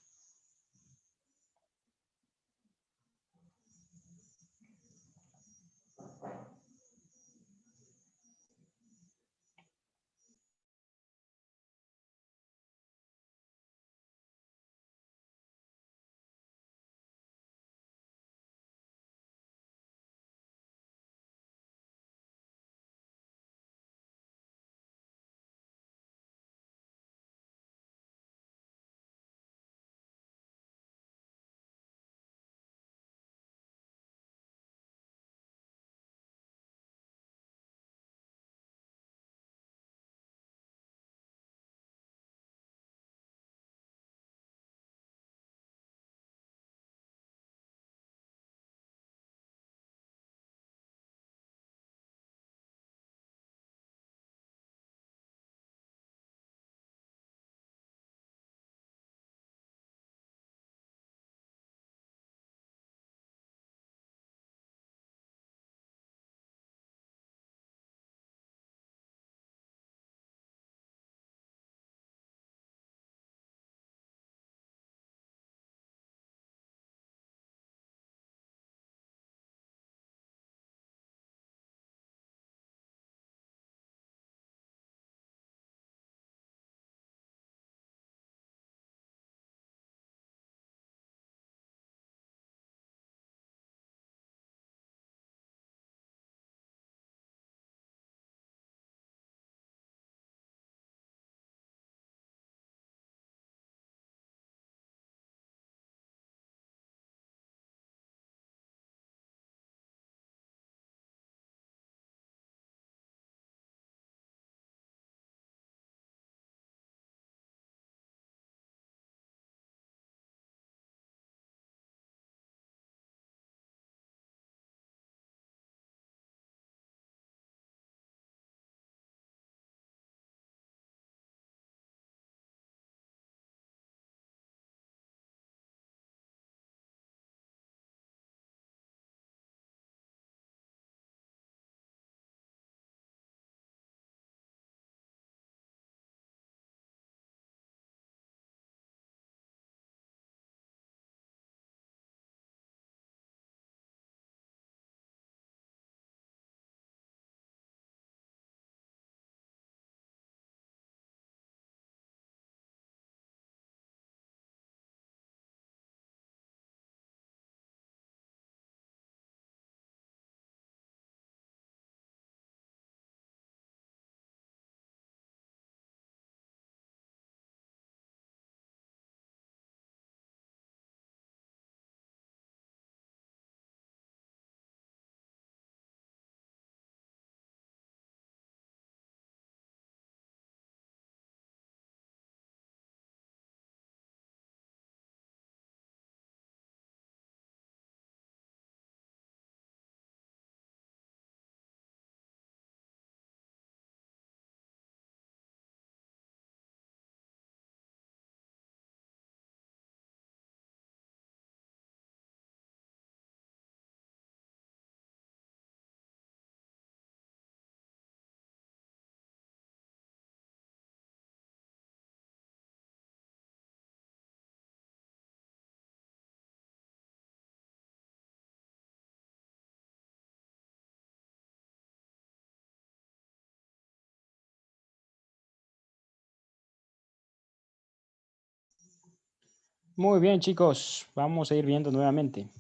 Muy bien, chicos. Vamos a ir viendo nuevamente.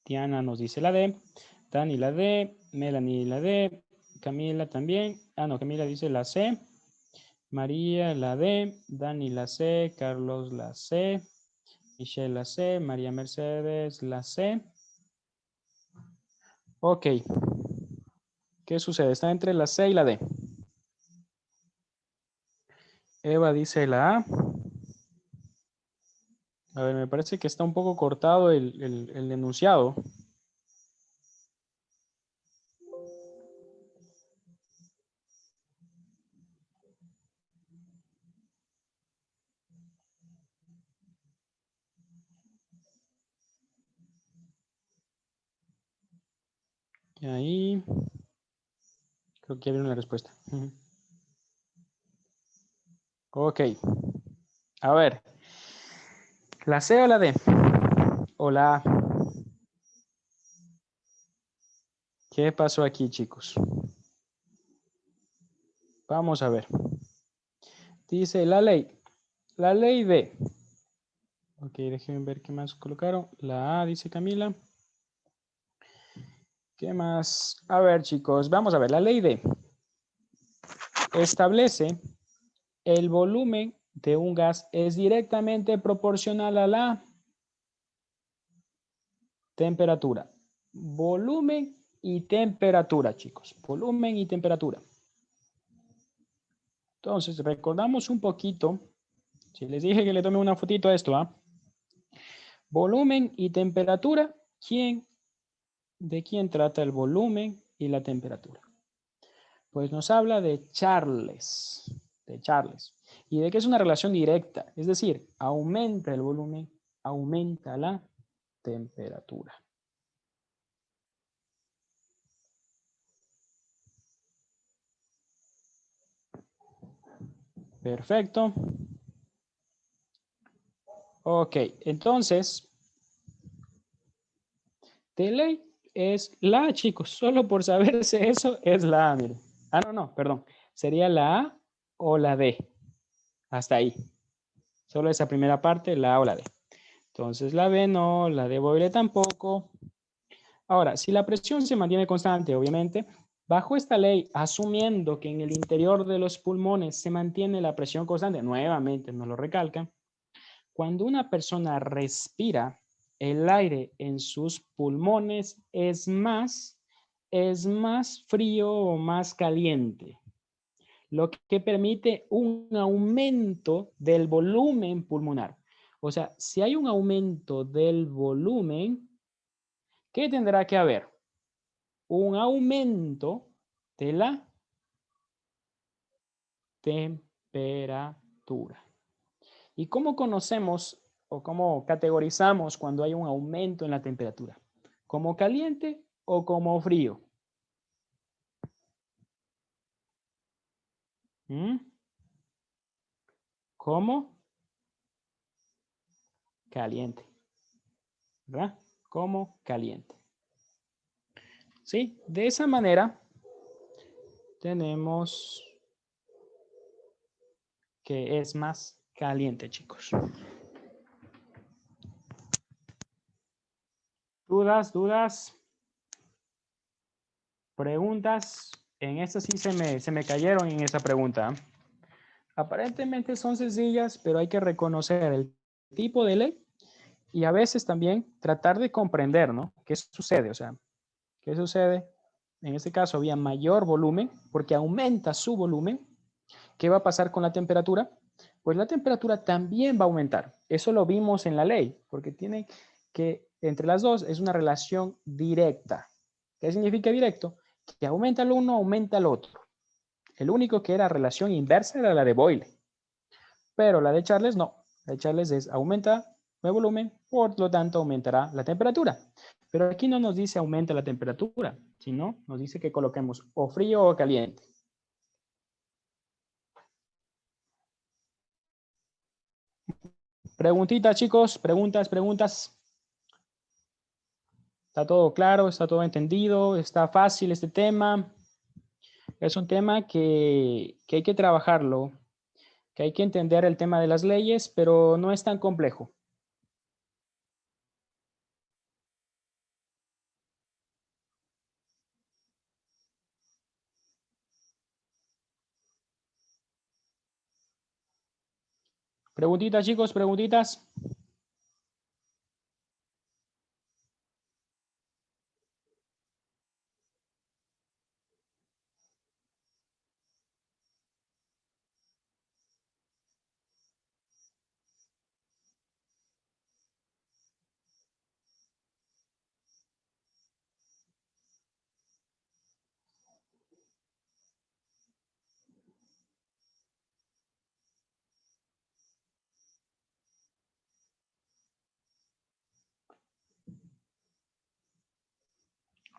Diana nos dice la D. Dani la D. Melanie la D. Camila también. Ah, no, Camila dice la C. María la D. Dani la C. Carlos la C. Michelle la C. María Mercedes la C. Ok. ¿Qué sucede? Está entre la C y la D. Eva dice la A. A ver, me parece que está un poco cortado el enunciado. Y ahí creo que ya vieron la respuesta. Ok. A ver. ¿La C o la D? O la A. ¿Qué pasó aquí, chicos? Vamos a ver. Dice la ley. La ley D. Ok, déjenme ver qué más colocaron. La A, dice Camila. ¿Qué más? A ver, chicos, vamos a ver. La ley D establece el volumen de un gas es directamente proporcional a la temperatura. Volumen y temperatura, chicos. Volumen y temperatura. Entonces, recordamos un poquito. Si les dije que le tome una fotito a esto, ¿ah? Volumen y temperatura. ¿De quién trata el volumen y la temperatura? Pues nos habla de Charles. De Charles. Y de que es una relación directa. Es decir, aumenta el volumen, aumenta la temperatura. Perfecto. Ok, entonces, de ley es la A, chicos. Solo por saberse eso es la A, miren. Ah, no, perdón. Sería la A o la D. Hasta ahí. Solo esa primera parte, la A o la D. Entonces la B no, la D Boyle tampoco. Ahora, si la presión se mantiene constante, obviamente, bajo esta ley, asumiendo que en el interior de los pulmones se mantiene la presión constante, nuevamente nos lo recalcan, cuando una persona respira, el aire en sus pulmones es más frío o más caliente, lo que permite un aumento del volumen pulmonar. O sea, si hay un aumento del volumen, ¿qué tendrá que haber? Un aumento de la temperatura. ¿Y cómo conocemos o cómo categorizamos cuando hay un aumento en la temperatura? ¿Como caliente o como frío? ¿Mm? Como caliente, ¿verdad? Como caliente. ¿Sí? De esa manera tenemos que es más caliente, chicos. ¿Dudas? ¿Preguntas? En esta sí se me cayeron en esa pregunta. Aparentemente son sencillas, pero hay que reconocer el tipo de ley y a veces también tratar de comprender, ¿no? ¿Qué sucede? O sea, ¿qué sucede? En este caso había mayor volumen porque aumenta su volumen. ¿Qué va a pasar con la temperatura? Pues la temperatura también va a aumentar. Eso lo vimos en la ley, porque tiene que, entre las dos, es una relación directa. ¿Qué significa directo? Que aumenta el uno, aumenta el otro. El único que era relación inversa era la de Boyle. Pero la de Charles no. La de Charles es aumenta el volumen, por lo tanto aumentará la temperatura. Pero aquí no nos dice aumenta la temperatura, sino nos dice que coloquemos o frío o caliente. Preguntitas, chicos, preguntas. ¿Está todo claro? ¿Está todo entendido? ¿Está fácil este tema? Es un tema que hay que trabajarlo que hay que entender el tema de las leyes, pero no es tan complejo. Preguntitas, chicos, preguntitas.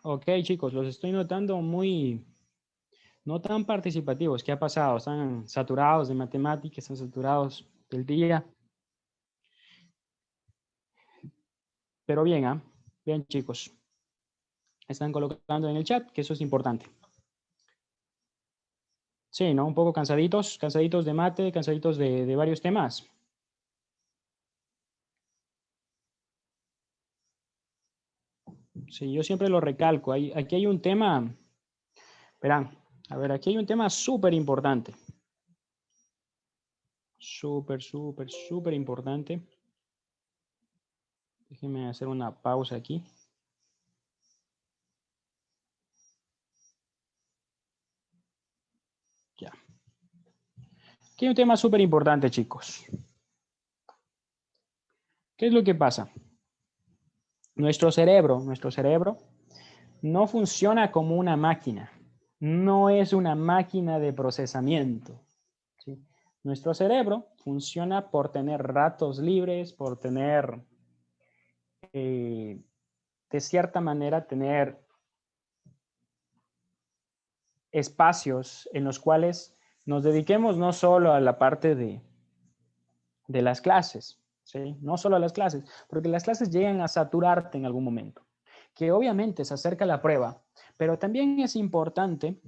Ok, chicos, los estoy notando no tan participativos. ¿Qué ha pasado? Están saturados de matemáticas, están saturados del día. Pero bien, ¿ah? Bien, chicos. Están colocando en el chat que eso es importante. Sí, ¿no? Un poco cansaditos, cansaditos de mate, cansaditos de varios temas. Sí, yo siempre lo recalco. Aquí hay un tema, verán, a ver, aquí hay un tema súper importante. Súper, súper, súper importante. Déjenme hacer una pausa aquí. Ya. Aquí hay un tema súper importante, chicos. ¿Qué es lo que pasa? Nuestro cerebro no funciona como una máquina. No es una máquina de procesamiento. ¿Sí? Nuestro cerebro funciona por tener ratos libres, por tener, de cierta manera, tener espacios en los cuales nos dediquemos no solo a la parte de las clases, ¿sí? No solo a las clases, porque las clases llegan a saturarte en algún momento, que obviamente se acerca la prueba, pero también es importante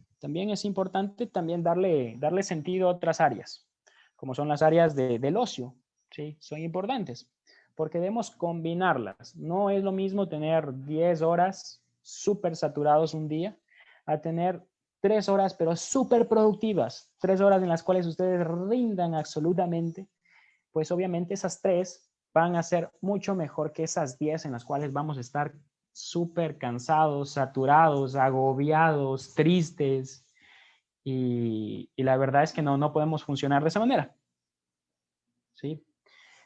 también darle sentido a otras áreas, como son las áreas del ocio, ¿sí? Son importantes, porque debemos combinarlas. No es lo mismo tener 10 horas súper saturados un día a tener 3 horas, pero súper productivas, 3 horas en las cuales ustedes rindan absolutamente, pues obviamente esas 3 van a ser mucho mejor que esas 10 en las cuales vamos a estar súper cansados, saturados, agobiados, tristes. Y la verdad es que no podemos funcionar de esa manera. ¿Sí?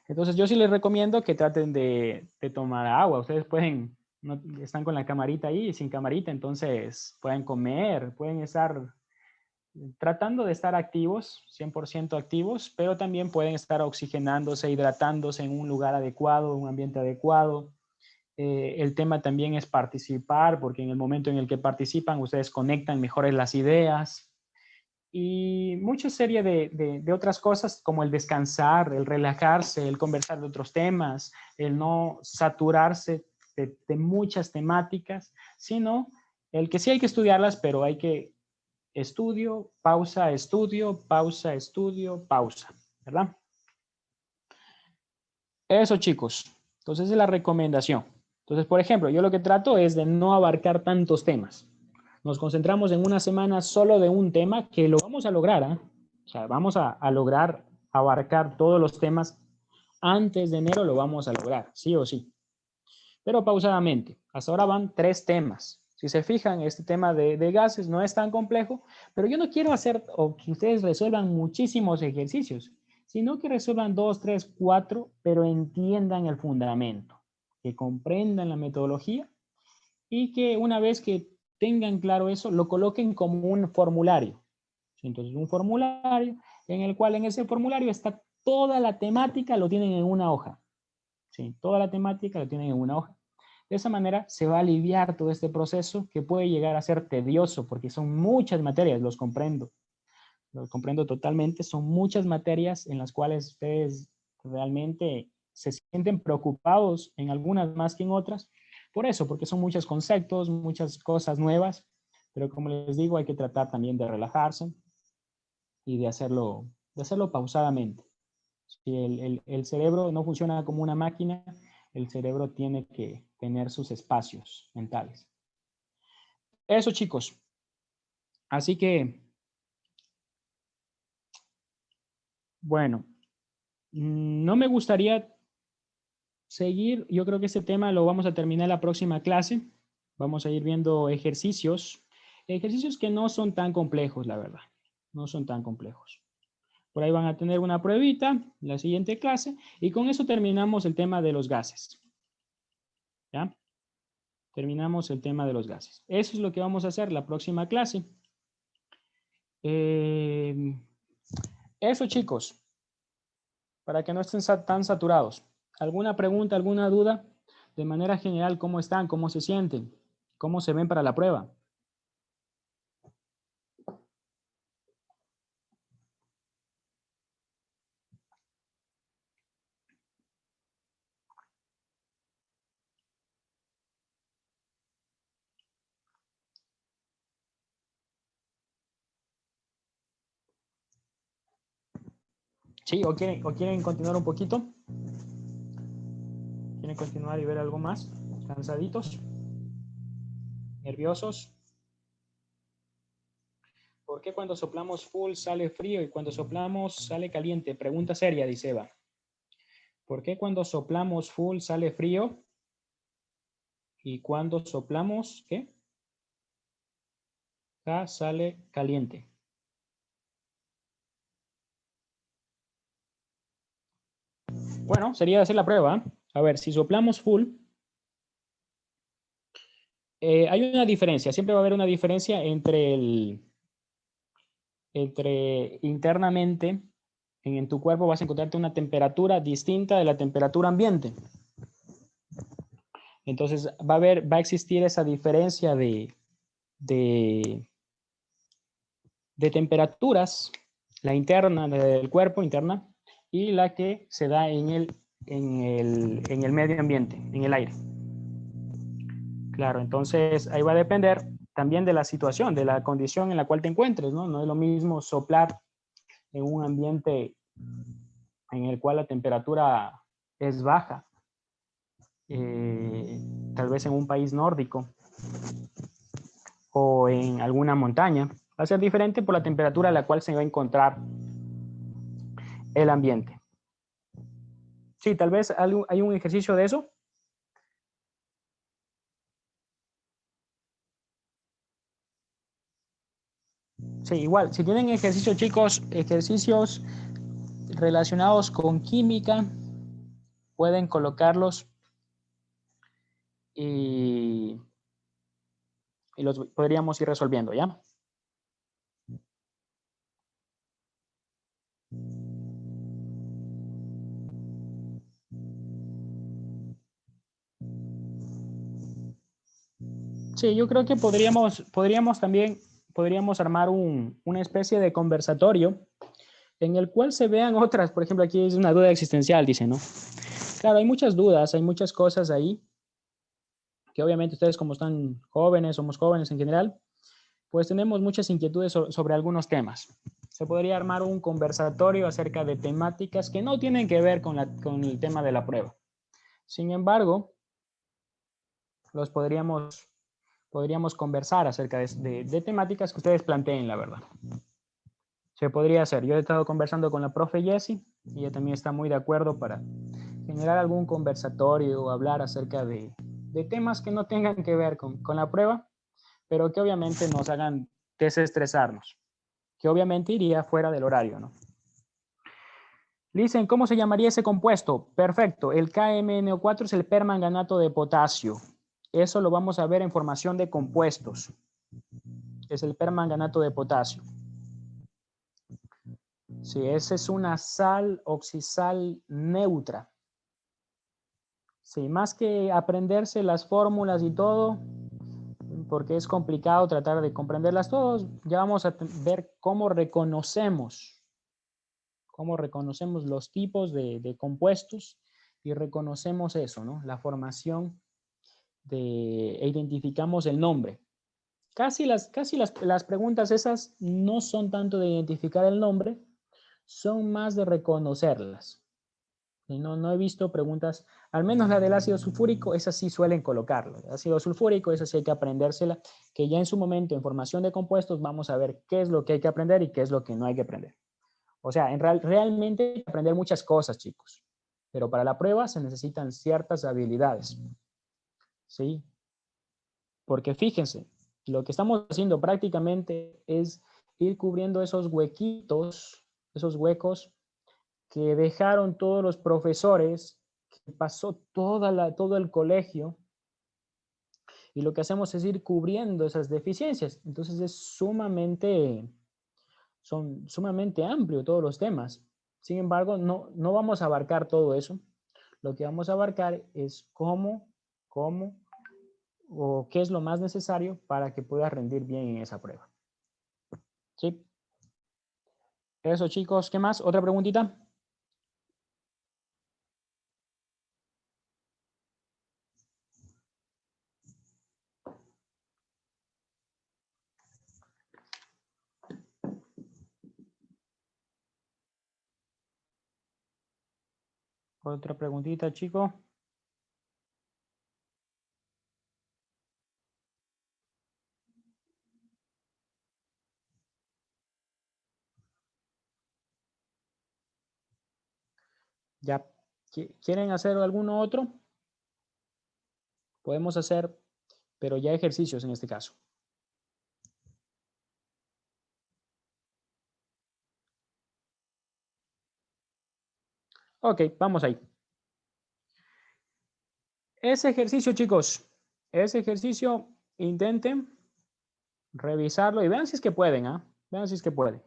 Entonces yo sí les recomiendo que traten de tomar agua. Ustedes pueden, no, están con la camarita ahí, sin camarita, entonces pueden comer, pueden estar tratando de estar activos, 100% activos, pero también pueden estar oxigenándose, hidratándose en un lugar adecuado, un ambiente adecuado. El tema también es participar, porque en el momento en el que participan, ustedes conectan mejores las ideas y mucha serie de otras cosas como el descansar, el relajarse, el conversar de otros temas, el no saturarse de muchas temáticas, sino el que sí hay que estudiarlas, pero hay que estudio, pausa, ¿verdad? Eso, chicos. Entonces, esa es la recomendación. Entonces, por ejemplo, yo lo que trato es de no abarcar tantos temas. Nos concentramos en una semana solo de un tema que lo vamos a lograr, ¿eh? O sea, vamos a lograr abarcar todos los temas antes de enero, lo vamos a lograr, sí o sí. Pero pausadamente. Hasta ahora van 3 temas. Si se fijan, este tema de gases no es tan complejo, pero yo no quiero hacer o que ustedes resuelvan muchísimos ejercicios, sino que resuelvan 2, 3, 4, pero entiendan el fundamento, que comprendan la metodología y que una vez que tengan claro eso, lo coloquen como un formulario. Entonces, un formulario en el cual en ese formulario está toda la temática, lo tienen en una hoja. Sí, toda la temática lo tienen en una hoja. De esa manera se va a aliviar todo este proceso que puede llegar a ser tedioso porque son muchas materias, los comprendo totalmente, son muchas materias en las cuales ustedes realmente se sienten preocupados en algunas más que en otras, por eso, porque son muchos conceptos, muchas cosas nuevas, pero como les digo, hay que tratar también de relajarse y de hacerlo de hacerlo pausadamente. Si el cerebro no funciona como una máquina, el cerebro tiene que tener sus espacios mentales. Eso, chicos. Así que, bueno, no me gustaría seguir. Yo creo que este tema lo vamos a terminar en la próxima clase. Vamos a ir viendo ejercicios. Ejercicios que no son tan complejos, la verdad. No son tan complejos. Por ahí van a tener una pruebita en la siguiente clase. Y con eso terminamos el tema de los gases. ¿Ya? Terminamos el tema de los gases. Eso es lo que vamos a hacer la próxima clase. Eso, chicos. Para que no estén tan saturados. ¿Alguna pregunta, alguna duda? De manera general, ¿cómo están? ¿Cómo se sienten? ¿Cómo se ven para la prueba? ¿Sí? ¿O quieren continuar un poquito? ¿Quieren continuar y ver algo más? ¿Cansaditos? ¿Nerviosos? ¿Por qué cuando soplamos full sale frío y cuando soplamos sale caliente? Pregunta seria, dice Eva. ¿Por qué cuando soplamos full sale frío y cuando soplamos, ¿qué? Acá sale caliente. Bueno, sería hacer la prueba. A ver, si soplamos full, hay una diferencia. Siempre va a haber una diferencia entre internamente en tu cuerpo vas a encontrarte una temperatura distinta de la temperatura ambiente. Entonces va a existir esa diferencia de temperaturas, la interna del cuerpo, interna, y la que se da en el medio ambiente, en el aire. Claro, entonces ahí va a depender también de la situación, de la condición en la cual te encuentres, ¿no? No es lo mismo soplar en un ambiente en el cual la temperatura es baja, tal vez en un país nórdico o en alguna montaña. Va a ser diferente por la temperatura a la cual se va a encontrar el ambiente. Sí, tal vez hay un ejercicio de eso. Sí, igual, si tienen ejercicios, chicos, ejercicios relacionados con química, pueden colocarlos y los podríamos ir resolviendo, ¿ya? Sí, yo creo que podríamos armar una especie de conversatorio en el cual se vean otras, por ejemplo, aquí es una duda existencial, dice, ¿no? Claro, hay muchas dudas, hay muchas cosas ahí, que obviamente ustedes como están jóvenes, somos jóvenes en general, pues tenemos muchas inquietudes sobre algunos temas. Se podría armar un conversatorio acerca de temáticas que no tienen que ver con el tema de la prueba. Sin embargo, podríamos conversar acerca de temáticas que ustedes planteen, la verdad. Se podría hacer. Yo he estado conversando con la profe Jessie y ella también está muy de acuerdo para generar algún conversatorio o hablar acerca de temas que no tengan que ver con la prueba, pero que obviamente nos hagan desestresarnos, que obviamente iría fuera del horario, ¿no? Dicen, ¿cómo se llamaría ese compuesto? Perfecto, el KMNO4 es el permanganato de potasio. Eso lo vamos a ver en formación de compuestos. Es el permanganato de potasio. Sí, esa es una sal oxisal neutra. Sí, más que aprenderse las fórmulas y todo, porque es complicado tratar de comprenderlas todas, ya vamos a ver cómo reconocemos los tipos de compuestos y reconocemos eso, ¿no? La formación e identificamos el nombre. Casi las preguntas esas no son tanto de identificar el nombre, son más de reconocerlas. Y no he visto preguntas, al menos la del ácido sulfúrico, esa sí suelen colocarlo. El ácido sulfúrico, esa sí hay que aprendérsela, que ya en su momento en formación de compuestos vamos a ver qué es lo que hay que aprender y qué es lo que no hay que aprender. O sea, realmente hay que aprender muchas cosas, chicos, pero para la prueba se necesitan ciertas habilidades, ¿sí? Porque fíjense, lo que estamos haciendo prácticamente es ir cubriendo esos huequitos, esos huecos que dejaron todos los profesores, que pasó todo el colegio, y lo que hacemos es ir cubriendo esas deficiencias. Entonces son sumamente amplios todos los temas. Sin embargo, no vamos a abarcar todo eso. Lo que vamos a abarcar es cómo o qué es lo más necesario para que puedas rendir bien en esa prueba. ¿Sí? Eso, chicos. ¿Qué más? ¿Otra preguntita? Otra preguntita, chicos. ¿Ya quieren hacer alguno otro? Podemos hacer, pero ya ejercicios en este caso. Ok, vamos ahí. Ese ejercicio, chicos, ese ejercicio, intenten revisarlo y vean si es que pueden, ¿ah? Vean si es que pueden.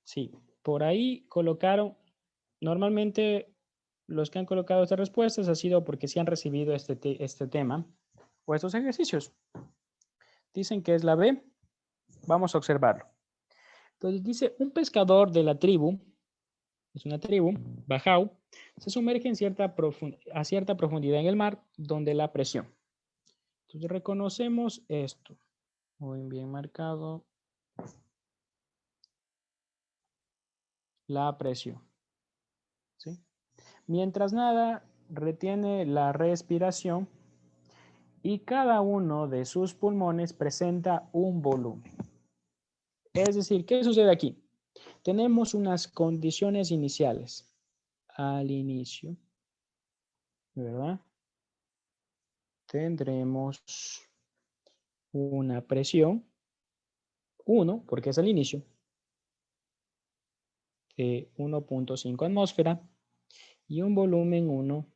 Sí, por ahí colocaron, normalmente los que han colocado estas respuestas ha sido porque sí han recibido este tema o estos ejercicios. Dicen que es la B. Vamos a observarlo. Entonces dice, un pescador de la tribu, es una tribu, Bajau, se sumerge a cierta profundidad en el mar donde la presión. Entonces reconocemos esto. Muy bien marcado. la presión. ¿Sí? Mientras nada, retiene la respiración y cada uno de sus pulmones presenta un volumen. Es decir, ¿qué sucede aquí? Tenemos unas condiciones iniciales al inicio, ¿verdad? Tendremos una presión 1, porque es el inicio, de 1.5 atmósfera y un volumen 1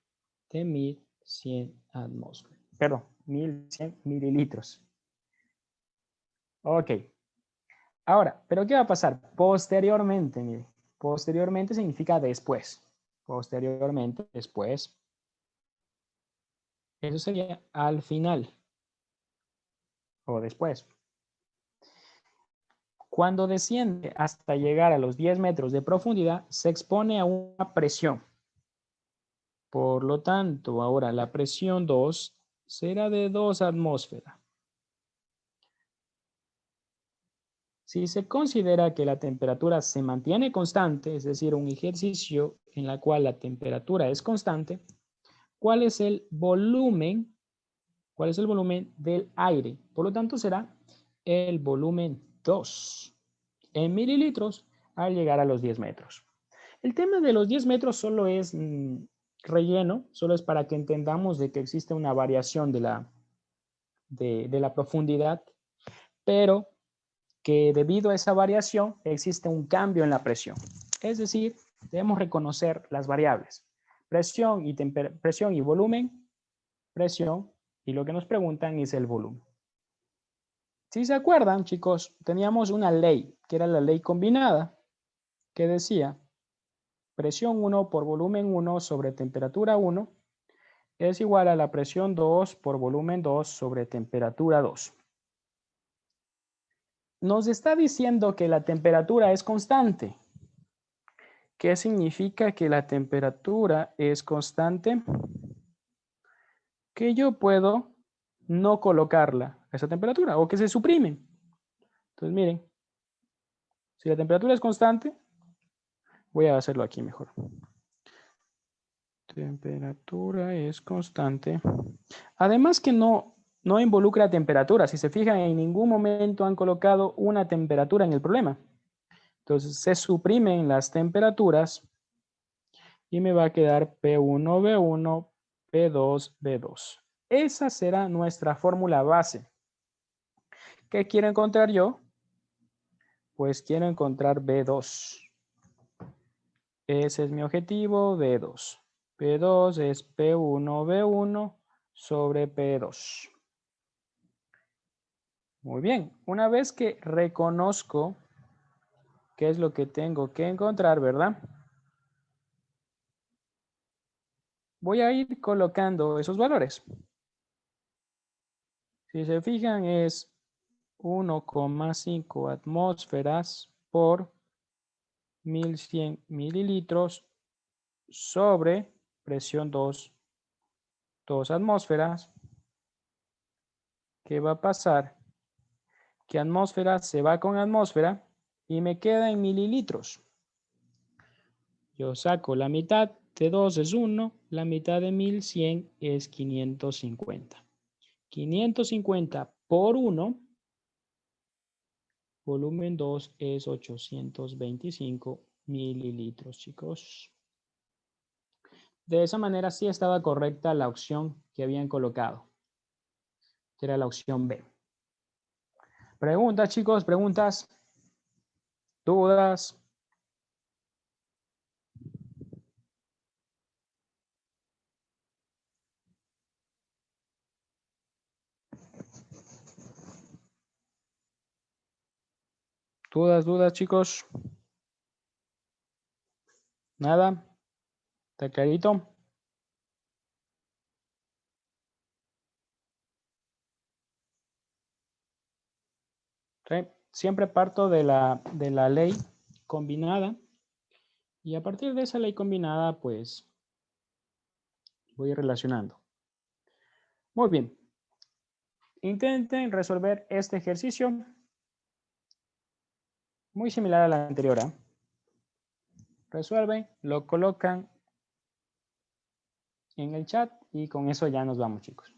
de 1100 atmósferas. Perdón, 1100 mililitros. Ok. Ahora, ¿pero qué va a pasar? Posteriormente, mire. Posteriormente significa después. Posteriormente, después. Eso sería al final. O después. Cuando desciende hasta llegar a los 10 metros de profundidad, se expone a una presión. Por lo tanto, ahora la presión 2 será de 2 atmósferas. Si se considera que la temperatura se mantiene constante, es decir, un ejercicio en la cual la temperatura es constante, ¿cuál es el volumen? ¿Cuál es el volumen del aire? Por lo tanto, será el volumen 2 en mililitros al llegar a los 10 metros. El tema de los 10 metros solo es relleno, solo es para que entendamos de que existe una variación de la profundidad, pero que debido a esa variación existe un cambio en la presión. Es decir, debemos reconocer las variables. Presión y volumen, presión, y lo que nos preguntan es el volumen. Si se acuerdan, chicos, teníamos una ley, que era la ley combinada, que decía presión 1 por volumen 1 sobre temperatura 1 es igual a la presión 2 por volumen 2 sobre temperatura 2. Nos está diciendo que la temperatura es constante. ¿Qué significa que la temperatura es constante? Que yo puedo no colocarla a esa temperatura o que se suprime. Entonces, miren, si la temperatura es constante, voy a hacerlo aquí mejor. Temperatura es constante. Además que no involucra temperatura. Si se fijan, en ningún momento han colocado una temperatura en el problema. Entonces, se suprimen las temperaturas y me va a quedar P1, B1, P2, B2. Esa será nuestra fórmula base. ¿Qué quiero encontrar yo? Pues quiero encontrar B2. Ese es mi objetivo, B2. P2 es P1, B1 sobre P2. Muy bien. Una vez que reconozco qué es lo que tengo que encontrar, ¿verdad? Voy a ir colocando esos valores. Si se fijan, es 1,5 atmósferas por 1100 mililitros sobre presión 2 atmósferas. ¿Qué va a pasar? Que atmósfera se va con atmósfera y me queda en mililitros. Yo saco la mitad de 2 es 1, la mitad de 1100 es 550. 550 por 1, volumen 2 es 825 mililitros, chicos. De esa manera sí estaba correcta la opción que habían colocado, que era la opción B. Preguntas, chicos, preguntas, dudas. Dudas, chicos. Nada. ¿Está clarito? ¿Sí? Siempre parto de la ley combinada y a partir de esa ley combinada, pues voy relacionando. Muy bien. Intenten resolver este ejercicio muy similar al anterior. resuelven, lo colocan en el chat y con eso ya nos vamos, chicos.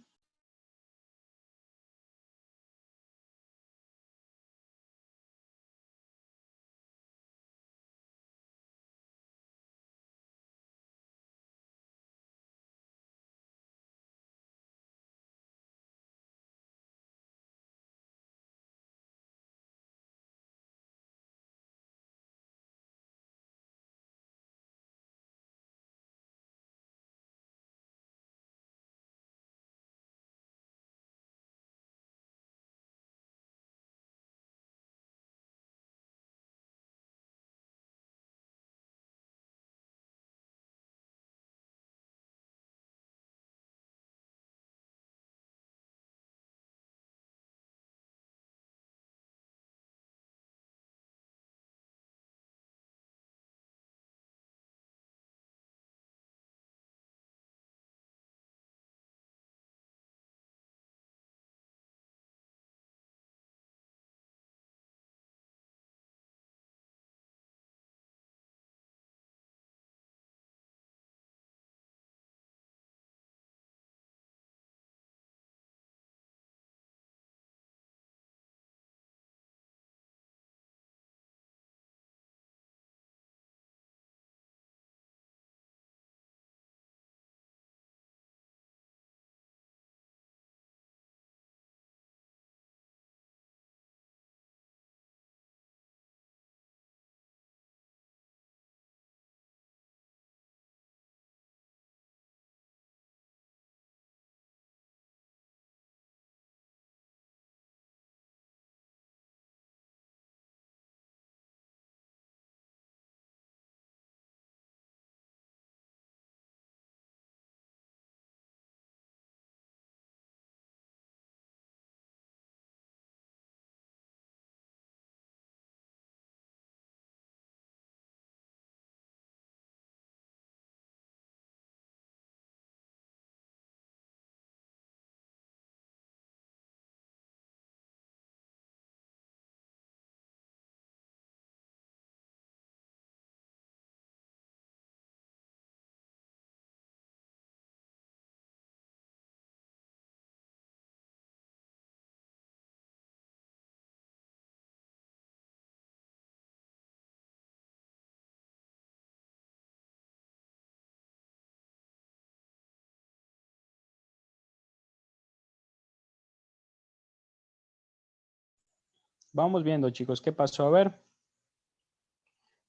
Vamos viendo, chicos, qué pasó. A ver.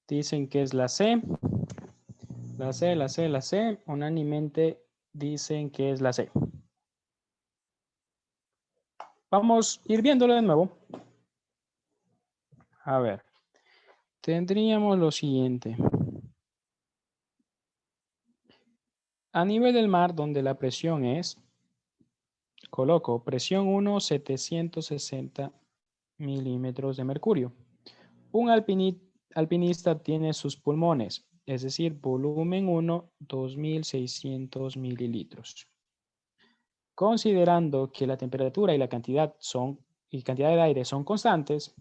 Dicen que es la C. La C, la C, la C. Unánimemente dicen que es la C. Vamos a ir viéndolo de nuevo. A ver. Tendríamos lo siguiente. A nivel del mar, donde la presión es, coloco presión 1, 760 milímetros de mercurio. Un alpinista tiene sus pulmones, es decir, volumen 1, 2.600 mililitros. Considerando que la temperatura y la cantidad de aire son constantes,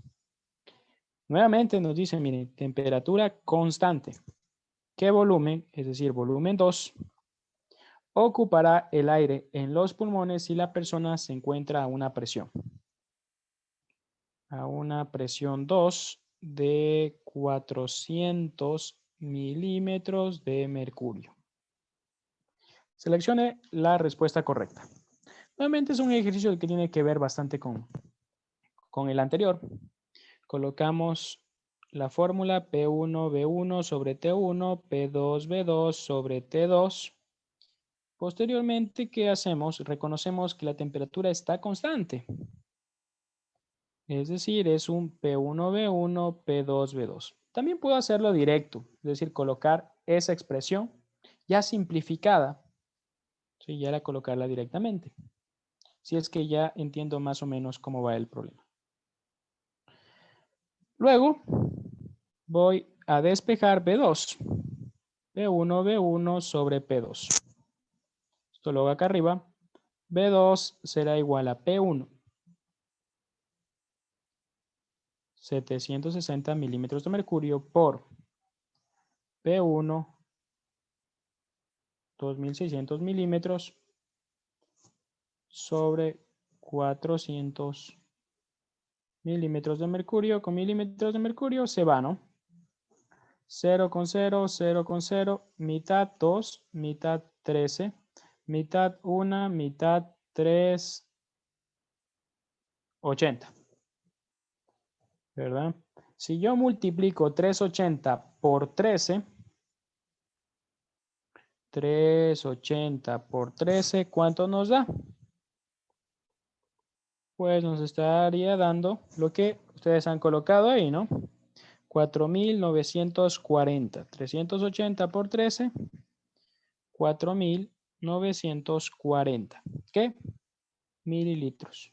nuevamente nos dice, miren, temperatura constante. ¿Qué volumen? Es decir, volumen 2, ocupará el aire en los pulmones si la persona se encuentra a una presión. A una presión 2 de 400 milímetros de mercurio. Seleccione la respuesta correcta. Nuevamente es un ejercicio que tiene que ver bastante con el anterior. Colocamos la fórmula P1V1 sobre T1, P2V2 sobre T2. Posteriormente, ¿qué hacemos? Reconocemos que la temperatura está constante. Es decir, es un P1V1, P2V2. También puedo hacerlo directo, es decir, colocar esa expresión ya simplificada. ¿Sí? Ya la colocarla directamente. Si es que ya entiendo más o menos cómo va el problema. Luego voy a despejar B2. P1, B1 sobre P2. Esto lo hago acá arriba. B2 será igual a P1. 760 milímetros de mercurio por P1, 2600 milímetros sobre 400 milímetros de mercurio. Con milímetros de mercurio se va, ¿no? 0 con 0, 0 con 0, mitad 2, mitad 13, mitad 1, mitad 3, 80. ¿Verdad? Si yo multiplico 380 por 13, 380 por 13, ¿cuánto nos da? Pues nos estaría dando lo que ustedes han colocado ahí, ¿no? 4.940. 380 por 13, 4.940. ¿Qué? Mililitros.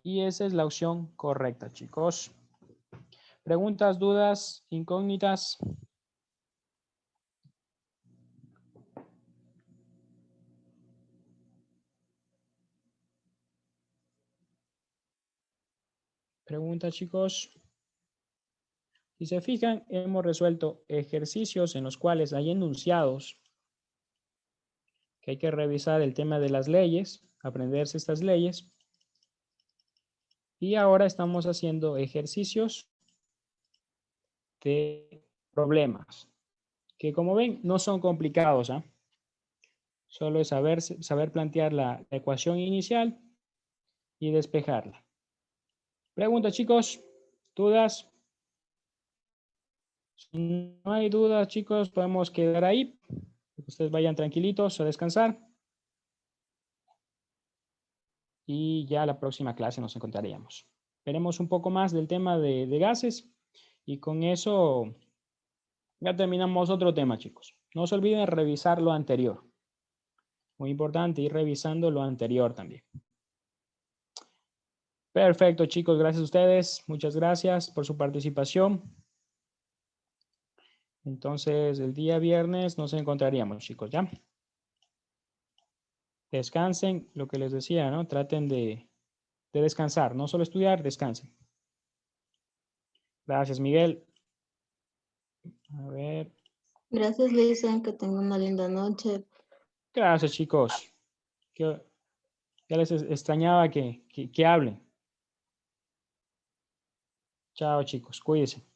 Y esa es la opción correcta, chicos. ¿Preguntas, dudas, incógnitas? Preguntas, chicos. Si se fijan, hemos resuelto ejercicios en los cuales hay enunciados que hay que revisar el tema de las leyes, aprenderse estas leyes. Y ahora estamos haciendo ejercicios de problemas, que como ven no son complicados, ¿ah? Solo es saber plantear la ecuación inicial y despejarla. Preguntas, chicos, dudas. Si no hay dudas, chicos, podemos quedar ahí. Que ustedes vayan tranquilitos a descansar. Y ya la próxima clase nos encontraríamos. Veremos un poco más del tema de gases y con eso ya terminamos otro tema, chicos. No se olviden revisar lo anterior. Muy importante ir revisando lo anterior también. Perfecto, chicos. Gracias a ustedes. Muchas gracias por su participación. Entonces, el día viernes nos encontraríamos, chicos, ¿ya? Descansen, lo que les decía, ¿no? Traten de descansar, no solo estudiar, descansen. Gracias, Miguel. A ver. Gracias, Lisa. Que tenga una linda noche. Gracias, chicos. Que ya les extrañaba que hablen. Chao, chicos. Cuídense.